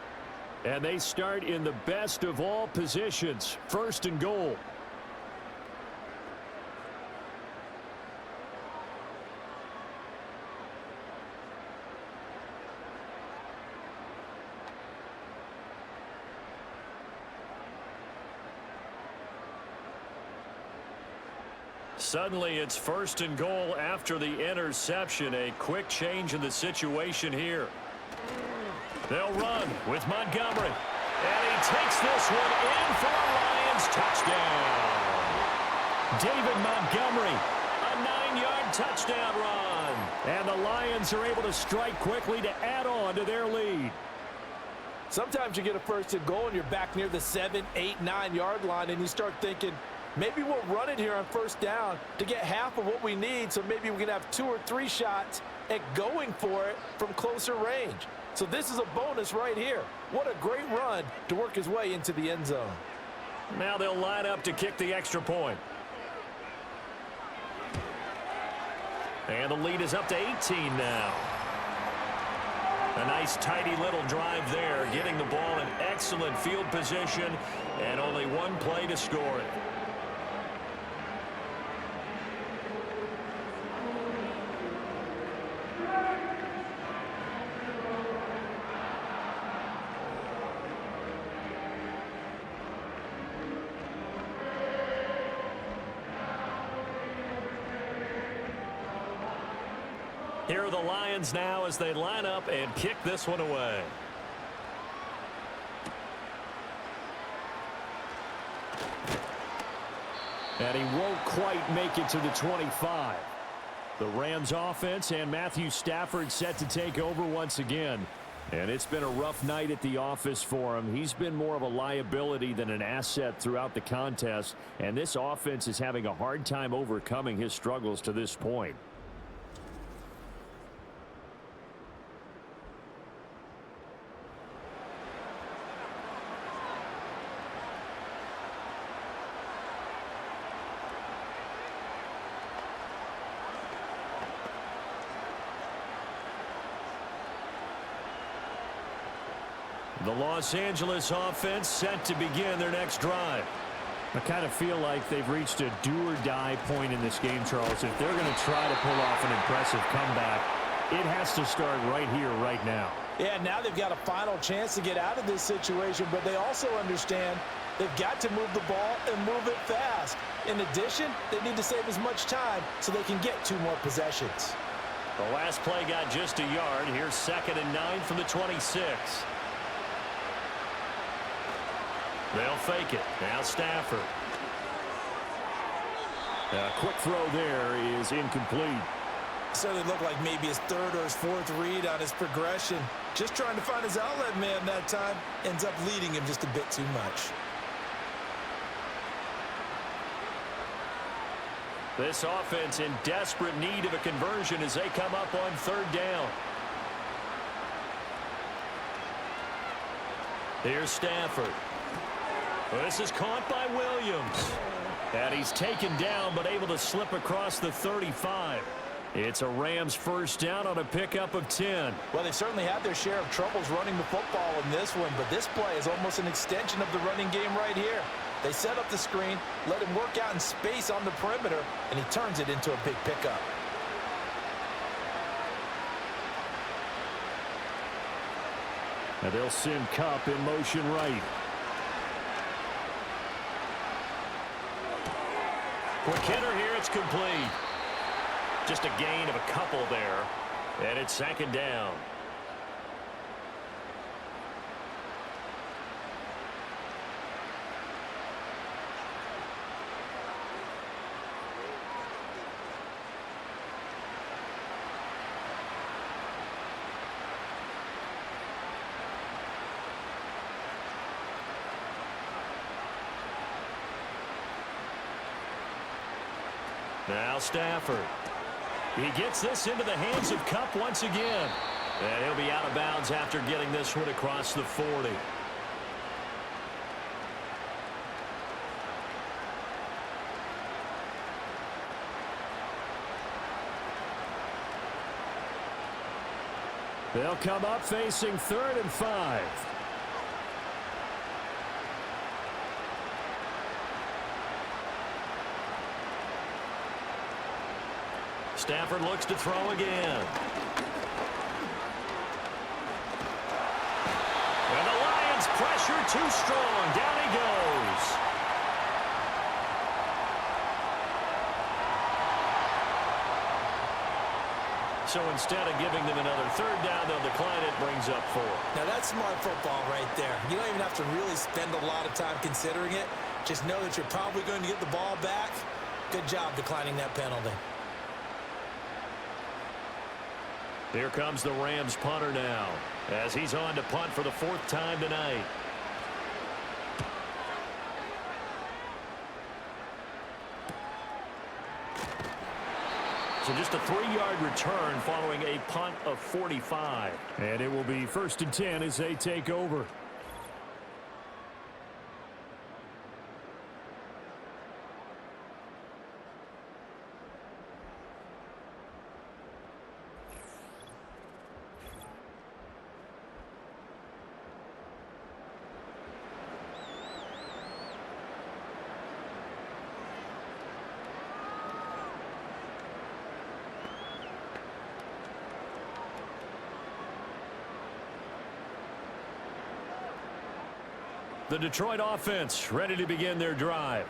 And they start in the best of all positions, 1st and goal. Suddenly it's 1st and goal after the interception. A quick change in the situation here. They'll run with Montgomery. And he takes this one in for a Lions touchdown. David Montgomery, a 9-yard touchdown run. And the Lions are able to strike quickly to add on to their lead. Sometimes you get a 1st and goal and you're back near the 7, 8, 9-yard line and you start thinking, maybe we'll run it here on 1st down to get half of what we need, so maybe we can have 2 or 3 shots at going for it from closer range. So this is a bonus right here. What a great run to work his way into the end zone. Now they'll line up to kick the extra point. And the lead is up to 18 now. A nice tidy little drive there, getting the ball in excellent field position, and only one play to score it. Here are the Lions now as they line up and kick this one away. And he won't quite make it to the 25. The Rams offense and Matthew Stafford set to take over once again. And it's been a rough night at the office for him. He's been more of a liability than an asset throughout the contest. And this offense is having a hard time overcoming his struggles to this point. The Los Angeles offense set to begin their next drive. I kind of feel like they've reached a do-or-die point in this game, Charles. If they're going to try to pull off an impressive comeback, it has to start right here, right now. Yeah, now they've got a final chance to get out of this situation, but they also understand they've got to move the ball and move it fast. In addition, they need to save as much time so they can get 2 more possessions. The last play got just a yard. Here's 2nd and 9 from the 26. They'll fake it. Now Stafford. A quick throw there is incomplete. Certainly looked like maybe his 3rd or his 4th read on his progression. Just trying to find his outlet man that time. Ends up leading him just a bit too much. This offense in desperate need of a conversion as they come up on 3rd down. Here's Stafford. This is caught by Williams. And he's taken down but able to slip across the 35. It's a Rams 1st down on a pickup of 10. Well, they certainly had their share of troubles running the football in this one, but this play is almost an extension of the running game right here. They set up the screen, let him work out in space on the perimeter, and he turns it into a big pickup. And they'll send Kupp in motion right. Quick hitter here, it's complete. Just a gain of a couple there. And it's 2nd down. Now Stafford. He gets this into the hands of Kupp once again. And he'll be out of bounds after getting this one across the 40. They'll come up facing 3rd and 5. Stafford looks to throw again. And the Lions pressure too strong. Down he goes. So instead of giving them another 3rd down, they'll decline it. Brings up 4. Now that's smart football right there. You don't even have to really spend a lot of time considering it. Just know that you're probably going to get the ball back. Good job declining that penalty. Here comes the Rams punter now, as he's on to punt for the 4th time tonight. So just a 3-yard return following a punt of 45. And it will be 1st and 10 as they take over. The Detroit offense ready to begin their drive.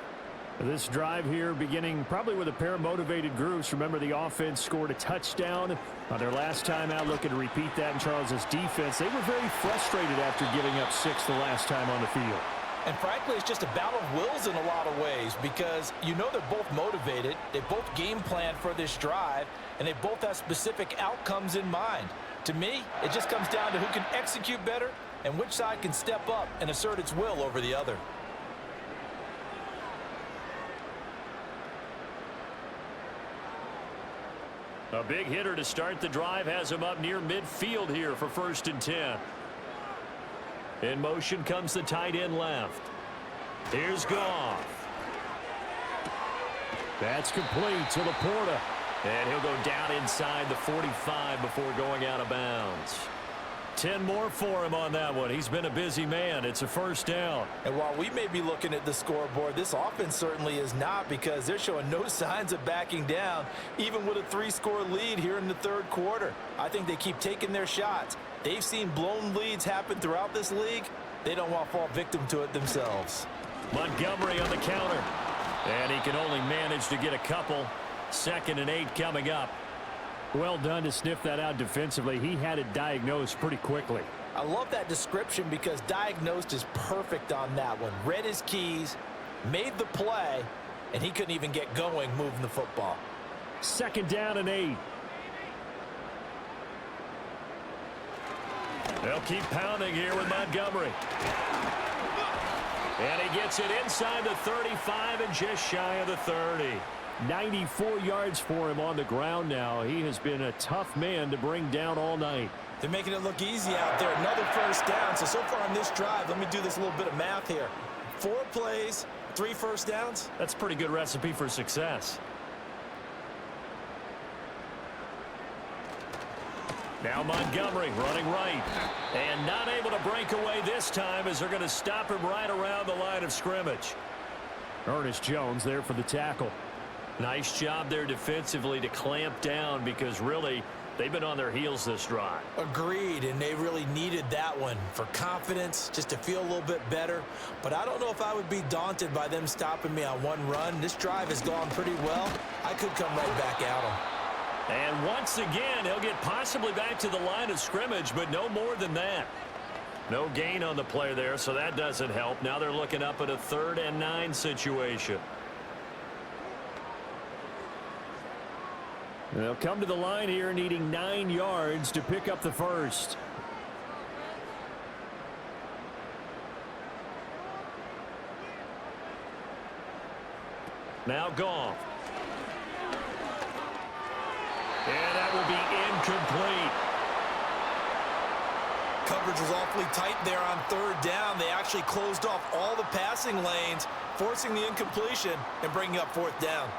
This drive here beginning probably with a pair of motivated groups. Remember, the offense scored a touchdown on their last time out, looking to repeat that in Charles's defense. They were very frustrated after giving up 6 the last time on the field. And frankly, it's just a battle of wills in a lot of ways, because you know they're both motivated, they both game plan for this drive, and they both have specific outcomes in mind. To me, it just comes down to who can execute better and which side can step up and assert its will over the other. A big hitter to start the drive has him up near midfield here for 1st and 10. In motion comes the tight end left. Here's Goff. That's complete to LaPorta. And he'll go down inside the 45 before going out of bounds. 10 more for him on that one. He's been a busy man. It's a 1st down. And while we may be looking at the scoreboard, this offense certainly is not, because they're showing no signs of backing down, even with a 3-score lead here in the 3rd quarter. I think they keep taking their shots. They've seen blown leads happen throughout this league. They don't want to fall victim to it themselves. Montgomery on the counter. And he can only manage to get a couple. 2nd and 8 coming up. Well done to sniff that out defensively. He had it diagnosed pretty quickly. I love that description, because diagnosed is perfect on that one. Read his keys, made the play, and he couldn't even get going moving the football. 2nd down and 8. They'll keep pounding here with Montgomery. And he gets it inside the 35 and just shy of the 30. 94 yards for him on the ground now. He has been a tough man to bring down all night. They're making it look easy out there. Another 1st down. So far on this drive, let me do this little bit of math here. 4 plays, 3 1st downs. That's a pretty good recipe for success. Now Montgomery running right. And not able to break away this time, as they're going to stop him right around the line of scrimmage. Ernest Jones there for the tackle. Nice job there defensively to clamp down, because really they've been on their heels this drive. Agreed, and they really needed that one for confidence, just to feel a little bit better. But I don't know if I would be daunted by them stopping me on one run. This drive has gone pretty well. I could come right back at them. And once again, he'll get possibly back to the line of scrimmage, but no more than that. No gain on the play there, so that doesn't help. Now they're looking up at a 3rd and 9 situation. They'll come to the line here needing 9 yards to pick up the 1st. Now Goff. And that will be incomplete. Coverage was awfully tight there on 3rd down. They actually closed off all the passing lanes, forcing the incompletion and bringing up 4th down.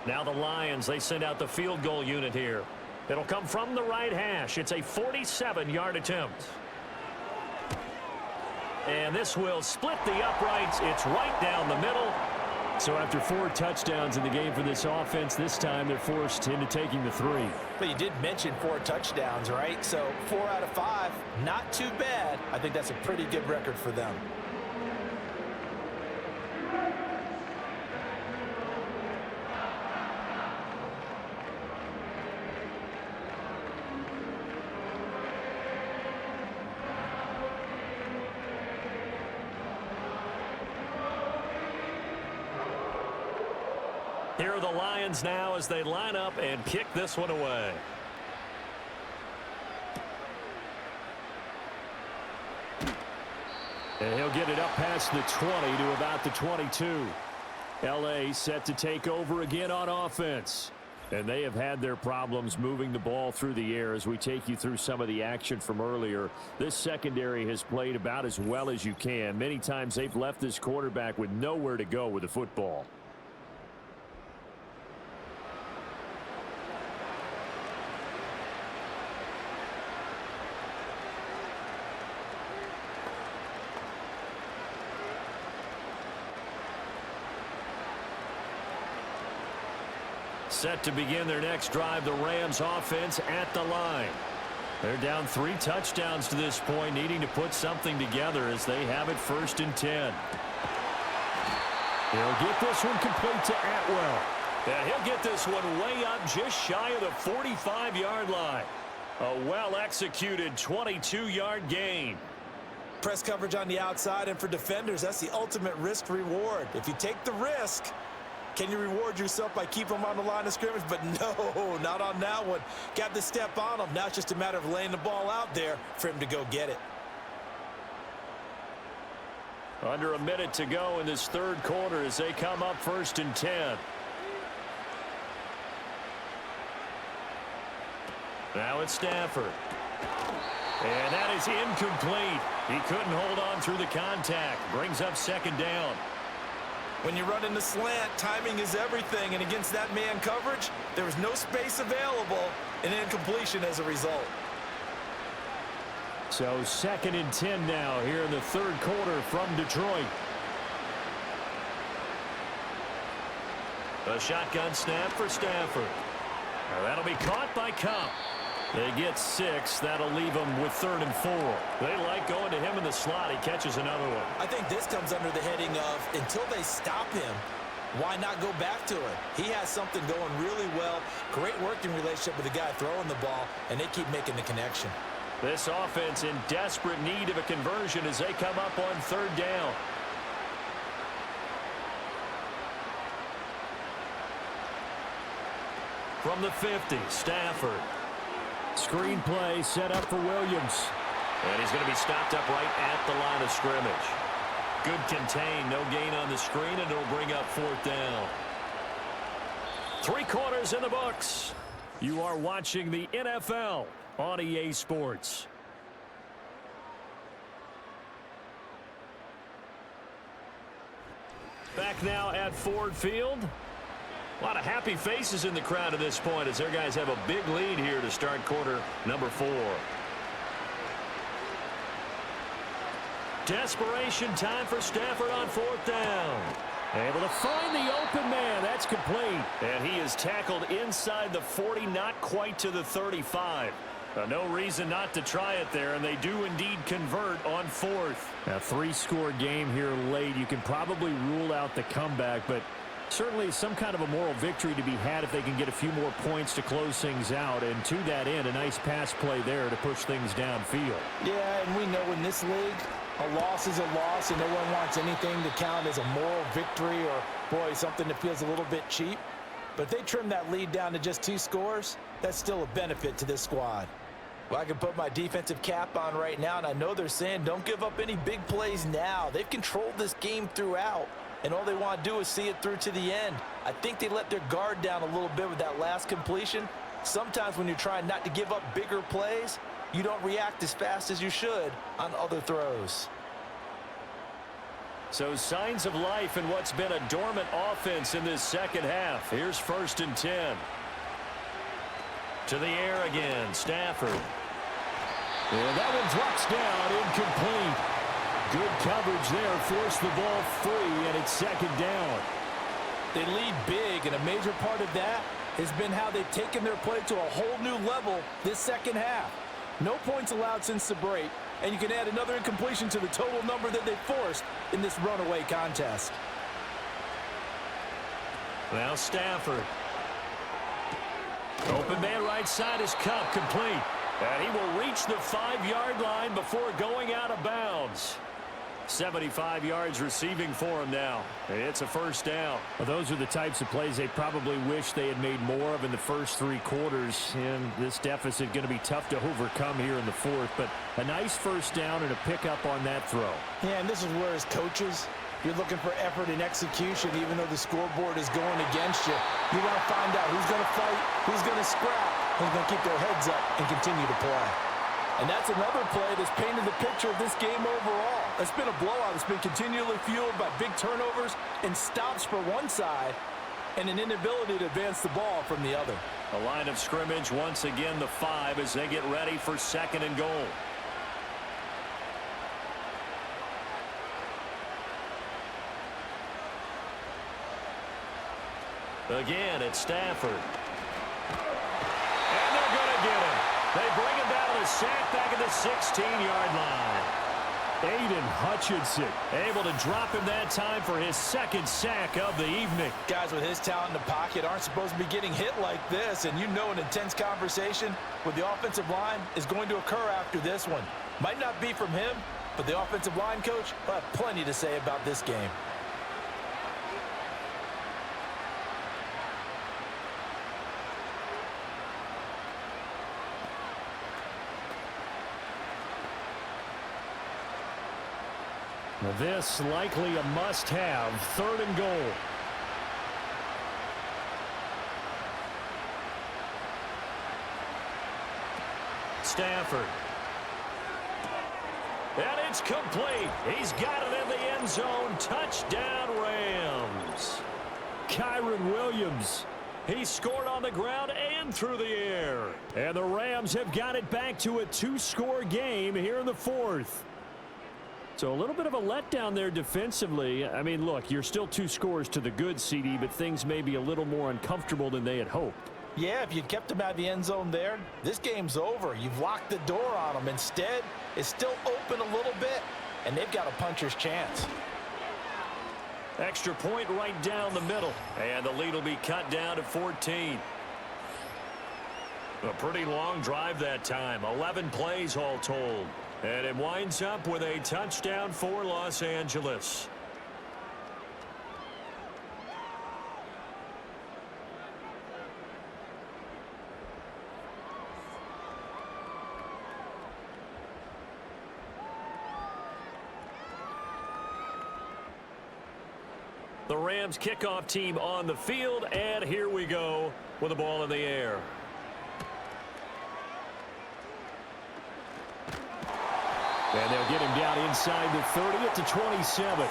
Now the Lions, they send out the field goal unit here. It'll come from the right hash. It's a 47-yard attempt. And this will split the uprights. It's right down the middle. So after 4 touchdowns in the game for this offense, this time they're forced into taking the 3. But you did mention 4 touchdowns, right? So 4 out of 5, not too bad. I think that's a pretty good record for them. Here are the Lions now as they line up and kick this one away. And he'll get it up past the 20 to about the 22. L.A. set to take over again on offense. And they have had their problems moving the ball through the air as we take you through some of the action from earlier. This secondary has played about as well as you can. Many times they've left this quarterback with nowhere to go with the football. Set to begin their next drive, the Rams offense at the line. They're down 3 touchdowns to this point, needing to put something together as they have it 1st and 10. He'll get this one complete to Atwell. Yeah, he'll get this one way up just shy of the 45-yard line. A well-executed 22-yard gain. Press coverage on the outside, and for defenders, that's the ultimate risk reward. If you take the risk, can you reward yourself by keeping them on the line of scrimmage? But no, not on that one. Got to step on him. Now it's just a matter of laying the ball out there for him to go get it. Under a minute to go in this 3rd quarter as they come up 1st and 10. Now it's Stafford. And that is incomplete. He couldn't hold on through the contact. Brings up 2nd down. When you run in the slant, timing is everything, and against that man coverage, there was no space available, and incompletion as a result. So 2nd and 10 now here in the 3rd quarter from Detroit. A shotgun snap for Stafford. Now that'll be caught by Cup. They get 6. That'll leave them with 3rd and 4. They like going to him in the slot. He catches another one. I think this comes under the heading of until they stop him, why not go back to him? He has something going really well. Great working relationship with the guy throwing the ball, and they keep making the connection. This offense in desperate need of a conversion as they come up on 3rd down. From the 50, Stafford. Screen play set up for Williams. And he's going to be stopped up right at the line of scrimmage. Good contain, no gain on the screen, and it'll bring up 4th down. 3 quarters in the books. You are watching the NFL on EA Sports. Back now at Ford Field. A lot of happy faces in the crowd at this point as their guys have a big lead here to start quarter number 4. Desperation time for Stafford on 4th down. Able to find the open man. That's complete. And he is tackled inside the 40, not quite to the 35. No reason not to try it there, and they do indeed convert on 4th. A 3-score game here late. You can probably rule out the comeback, but certainly some kind of a moral victory to be had if they can get a few more points to close things out. And to that end, a nice pass play there to push things downfield. Yeah, and we know in this league, a loss is a loss, and no one wants anything to count as a moral victory or, boy, something that feels a little bit cheap. But if they trim that lead down to just 2 scores, that's still a benefit to this squad. Well, I can put my defensive cap on right now, and I know they're saying don't give up any big plays now. They've controlled this game throughout, and all they want to do is see it through to the end. I think they let their guard down a little bit with that last completion. Sometimes when you're trying not to give up bigger plays, you don't react as fast as you should on other throws. So signs of life in what's been a dormant offense in this second half. Here's 1st and 10. To the air again, Stafford. And that one drops down, incomplete. Good coverage there, forced the ball free, and it's 2nd down. They lead big, and a major part of that has been how they've taken their play to a whole new level this second half. No points allowed since the break, and you can add another incompletion to the total number that they forced in this runaway contest. Now Stafford. Open man right side is Cup, complete. And he will reach the 5-yard line before going out of bounds. 75 yards receiving for him now. It's a 1st down. Well, those are the types of plays they probably wish they had made more of in the first 3 quarters. And this deficit going to be tough to overcome here in the 4th. But a nice 1st down and a pickup on that throw. Yeah, and this is where as coaches, you're looking for effort and execution even though the scoreboard is going against you. You want to find out who's going to fight, who's going to scrap, who's going to keep their heads up and continue to play. And that's another play that's painted the picture of this game overall. It's been a blowout. It's been continually fueled by big turnovers and stops for one side and an inability to advance the ball from the other. The line of scrimmage once again the 5 as they get ready for 2nd and goal. Again, it's Stafford. And they're going to get him. They bring him down a sack back at the 16-yard line. Aiden Hutchinson able to drop him that time for his 2nd sack of the evening. Guys with his talent in the pocket aren't supposed to be getting hit like this, and you know an intense conversation with the offensive line is going to occur after this one. Might not be from him, but the offensive line coach will have plenty to say about this game. This likely a must-have, 3rd and goal. Stafford. And it's complete. He's got it in the end zone. Touchdown, Rams. Kyron Williams. He scored on the ground and through the air. And the Rams have got it back to a 2-score game here in the 4th. So a little bit of a letdown there defensively. I mean, look, you're still 2 scores to the good, CD, but things may be a little more uncomfortable than they had hoped. Yeah, if you'd kept them out of the end zone there, this game's over. You've locked the door on them. Instead, it's still open a little bit, and they've got a puncher's chance. Extra point right down the middle, and the lead will be cut down to 14. A pretty long drive that time, 11 plays all told. And it winds up with a touchdown for Los Angeles. The Rams kickoff team on the field, and here we go with the ball in the air. And they'll get him down inside the 30 at the 27.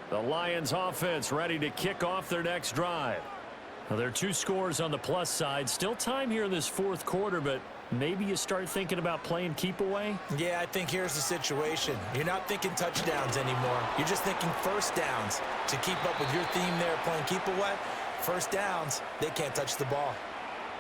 The Lions offense ready to kick off their next drive. Well, there are 2 scores on the plus side. Still time here in this 4th quarter, but maybe you start thinking about playing keep away? Yeah, I think here's the situation. You're not thinking touchdowns anymore. You're just thinking 1st downs. To keep up with your theme there playing keep away, 1st downs, they can't touch the ball.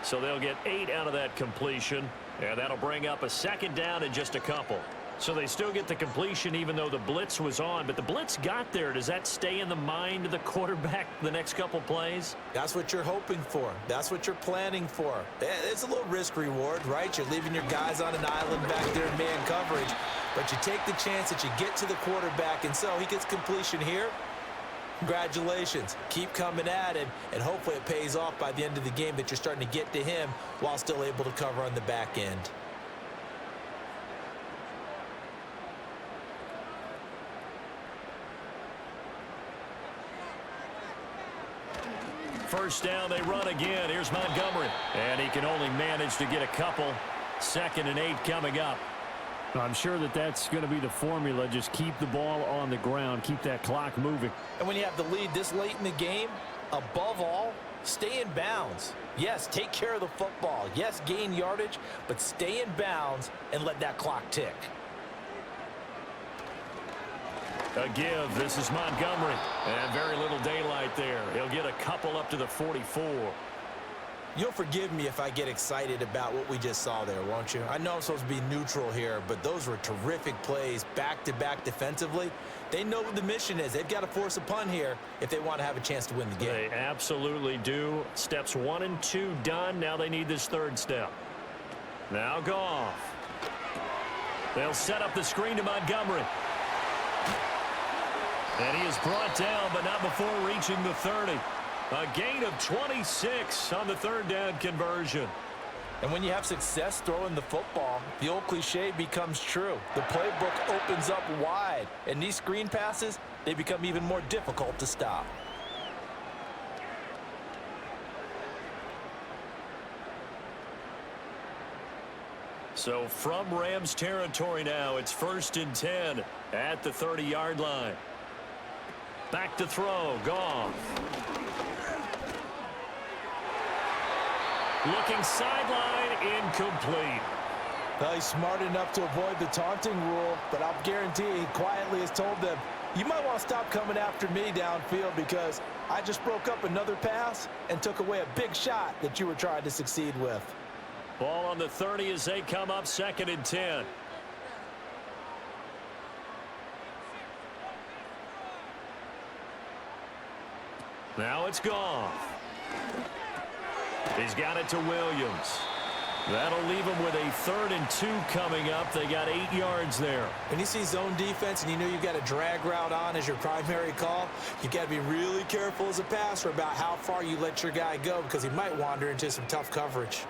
So they'll get 8 out of that completion, and that'll bring up a 2nd down in just a couple. So they still get the completion even though the blitz was on, but the blitz got there. Does that stay in the mind of the quarterback the next couple plays? That's what you're hoping for. That's what you're planning for. It's a little risk reward, right? You're leaving your guys on an island back there in man coverage, but you take the chance that you get to the quarterback, and so he gets completion here. Congratulations. Keep coming at him, and hopefully it pays off by the end of the game that you're starting to get to him while still able to cover on the back end. First down, they run again. Here's Montgomery. And he can only manage to get a couple. 2nd and 8 coming up. I'm sure that that's going to be the formula. Just keep the ball on the ground. Keep that clock moving. And when you have the lead this late in the game, above all, stay in bounds. Yes, take care of the football. Yes, gain yardage, but stay in bounds and let that clock tick. A give. This is Montgomery. And very little daylight there. He'll get a couple up to the 44. You'll forgive me if I get excited about what we just saw there, won't you? I know I'm supposed to be neutral here, but those were terrific plays back-to-back defensively. They know what the mission is. They've got to force a punt here if they want to have a chance to win the game. They absolutely do. Steps 1 and 2 done. Now they need this 3rd step. Now Goff. They'll set up the screen to Montgomery. And he is brought down, but not before reaching the 30. A gain of 26 on the 3rd down conversion. And when you have success throwing the football, the old cliche becomes true. The playbook opens up wide, and these screen passes, they become even more difficult to stop. So from Rams territory now, it's 1st and 10 at the 30-yard line. Back to throw, Goff. Looking sideline, incomplete. Well, he's smart enough to avoid the taunting rule, but I'll guarantee he quietly has told them, you might want to stop coming after me downfield because I just broke up another pass and took away a big shot that you were trying to succeed with. Ball on the 30 as they come up 2nd and 10. Now it's Goff. He's got it to Williams. That'll leave him with a 3rd and 2 coming up. They got 8 yards there. When you see zone defense and you know you've got a drag route on as your primary call, you've got to be really careful as a passer about how far you let your guy go because he might wander into some tough coverage.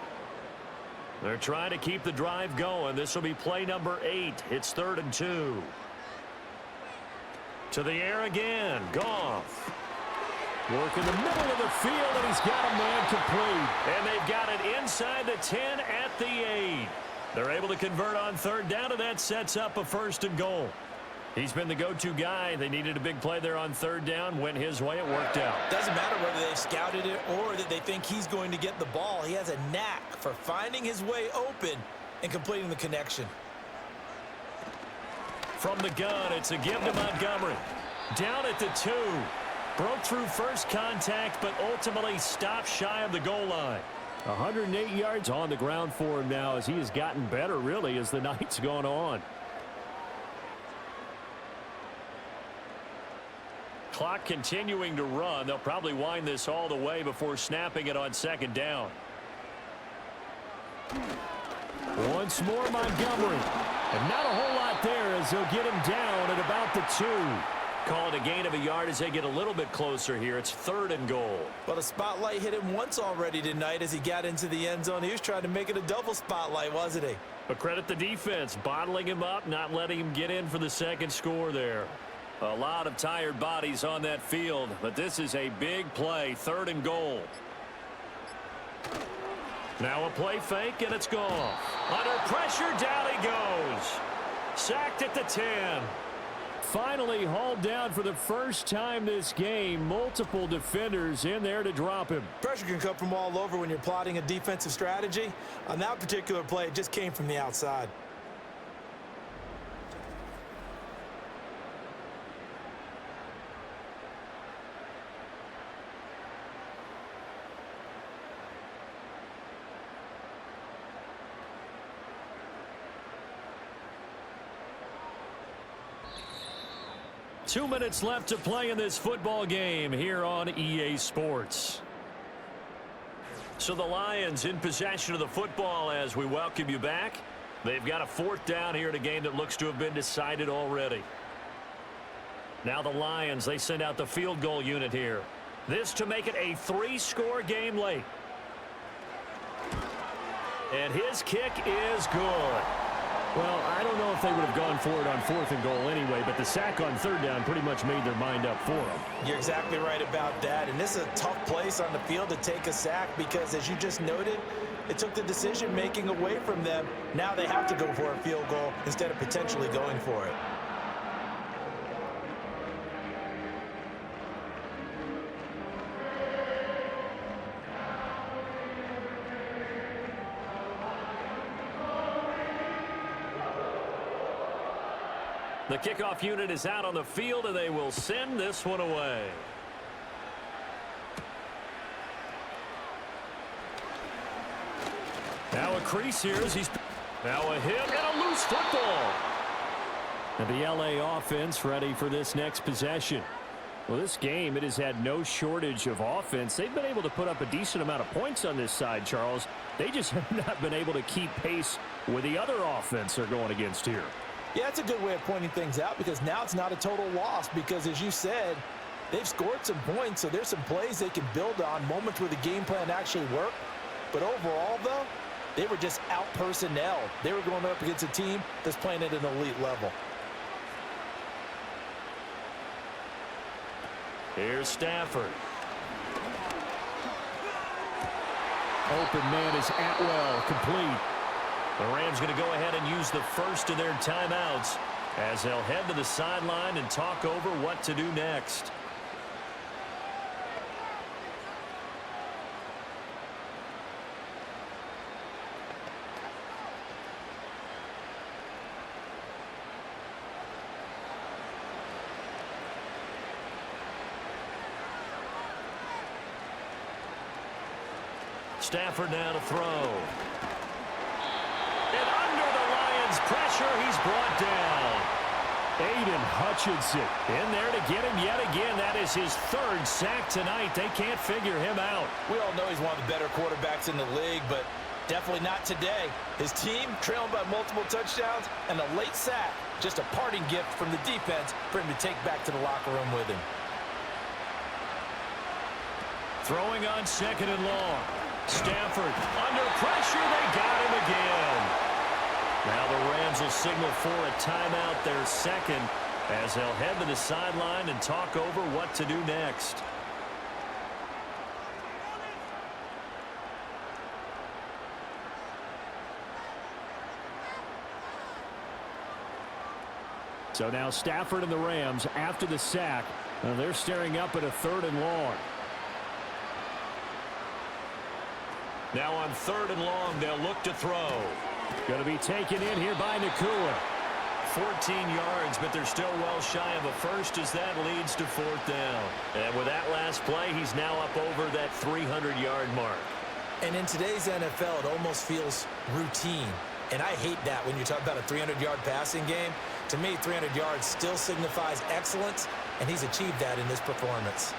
They're trying to keep the drive going. This will be play number 8. It's 3rd and 2. To the air again. Goff. Work in the middle of the field, and he's got a man complete. And they've got it inside the 10 at the 8. They're able to convert on 3rd down, and that sets up a 1st and goal. He's been the go-to guy. They needed a big play there on 3rd down. Went his way. It worked out. Doesn't matter whether they've scouted it or that they think he's going to get the ball. He has a knack for finding his way open and completing the connection. From the gun, it's a give to Montgomery. Down at the 2. Broke through first contact, but ultimately stopped shy of the goal line. 108 yards on the ground for him now as he has gotten better, really, as the night's gone on. Clock continuing to run. They'll probably wind this all the way before snapping it on 2nd down. Once more, Montgomery. And not a whole lot there as they'll get him down at about the 2. Call it a gain of a yard as they get a little bit closer here. It's 3rd and goal. Well, the spotlight hit him once already tonight as he got into the end zone. He was trying to make it a double spotlight, wasn't he? But credit the defense, bottling him up, not letting him get in for the 2nd score there. A lot of tired bodies on that field, but this is a big play. 3rd and goal. Now a play fake, and it's Goff. Under pressure, down he goes. Sacked at the 10. Finally hauled down for the first time this game. Multiple defenders in there to drop him. Pressure can come from all over when you're plotting a defensive strategy. On that particular play, it just came from the outside. Two minutes left to play in this football game here on EA Sports. So the Lions in possession of the football as we welcome you back. They've got a 4th down here in a game that looks to have been decided already. Now the Lions, they send out the field goal unit here. This to make it a 3-score game late. And his kick is good. Well, I don't know if they would have gone for it on 4th and goal anyway, but the sack on 3rd down pretty much made their mind up for them. You're exactly right about that. And this is a tough place on the field to take a sack because, as you just noted, it took the decision-making away from them. Now they have to go for a field goal instead of potentially going for it. The kickoff unit is out on the field, and they will send this one away. Now a crease here as he's... Now a hit and a loose football. And the LA offense ready for this next possession. Well, this game, it has had no shortage of offense. They've been able to put up a decent amount of points on this side, Charles. They just have not been able to keep pace with the other offense they're going against here. Yeah, that's a good way of pointing things out because now it's not a total loss because, as you said, they've scored some points, so there's some plays they can build on, moments where the game plan actually worked. But overall, though, they were just out-personnel. They were going up against a team that's playing at an elite level. Here's Stafford. Open man is Atwell, complete. The Rams going to go ahead and use the first of their timeouts as they'll head to the sideline and talk over what to do next. Stafford now to throw. And under the Lions' pressure, he's brought down. Aiden Hutchinson In there to get him yet again. That is his 3rd sack tonight. They can't figure him out. We all know he's one of the better quarterbacks in the league, but definitely not today. His team trailing by multiple touchdowns and a late sack. Just a parting gift from the defense for him to take back to the locker room with him. Throwing on 2nd and long. Stafford under pressure. They got him again. Now the Rams will signal for a timeout, their 2nd, as they'll head to the sideline and talk over what to do next. So now Stafford and the Rams, after the sack, they're staring up at a 3rd and long. Now on 3rd and long, they'll look to throw. Going to be taken in here by Nakua. 14 yards, but they're still well shy of a first as that leads to 4th down. And with that last play, he's now up over that 300-yard mark. And in today's NFL, it almost feels routine. And I hate that when you talk about a 300-yard passing game. To me, 300 yards still signifies excellence, and he's achieved that in this performance.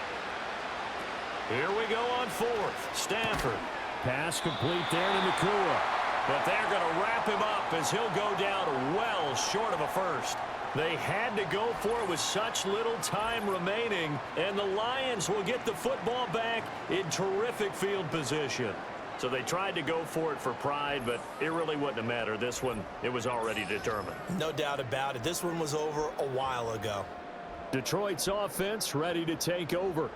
Here we go on 4th. Stafford. Pass complete there to Nakua. But they're going to wrap him up as he'll go down well short of a first. They had to go for it with such little time remaining, and the Lions will get the football back in terrific field position. So they tried to go for it for pride, but it really wouldn't have mattered. This one, it was already determined. No doubt about it. This one was over a while ago. Detroit's offense ready to take over.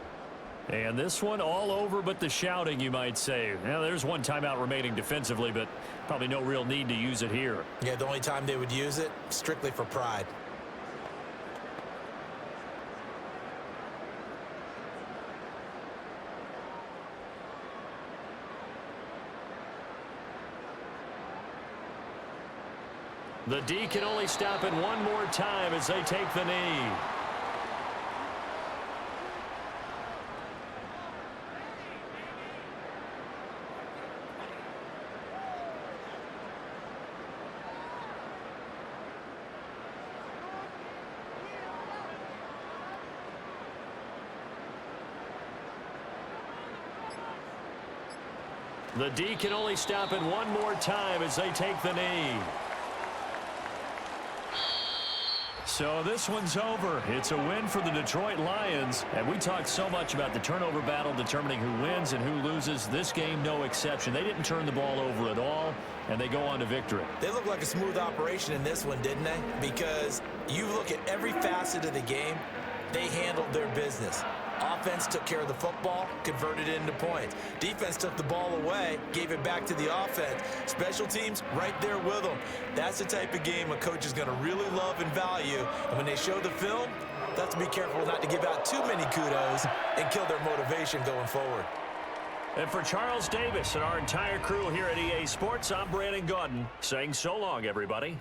And this one all over but the shouting, you might say. Now, there's one timeout remaining defensively, but probably no real need to use it here. Yeah, the only time they would use it, strictly for pride. The D can only stop it one more time as they take the knee. The D can only stop it one more time as they take the knee. So this one's over. It's a win for the Detroit Lions. And we talked so much about the turnover battle determining who wins and who loses. This game, no exception. They didn't turn the ball over at all, and they go on to victory. They look like a smooth operation in this one, didn't they? Because you look at every facet of the game, they handled their business. Offense took care of the football, converted it into points. Defense took the ball away, gave it back to the offense. Special teams, right there with them. That's the type of game a coach is going to really love and value. And when they show the film, they have to be careful not to give out too many kudos and kill their motivation going forward. And for Charles Davis and our entire crew here at EA Sports, I'm Brandon Gaudin saying so long, everybody.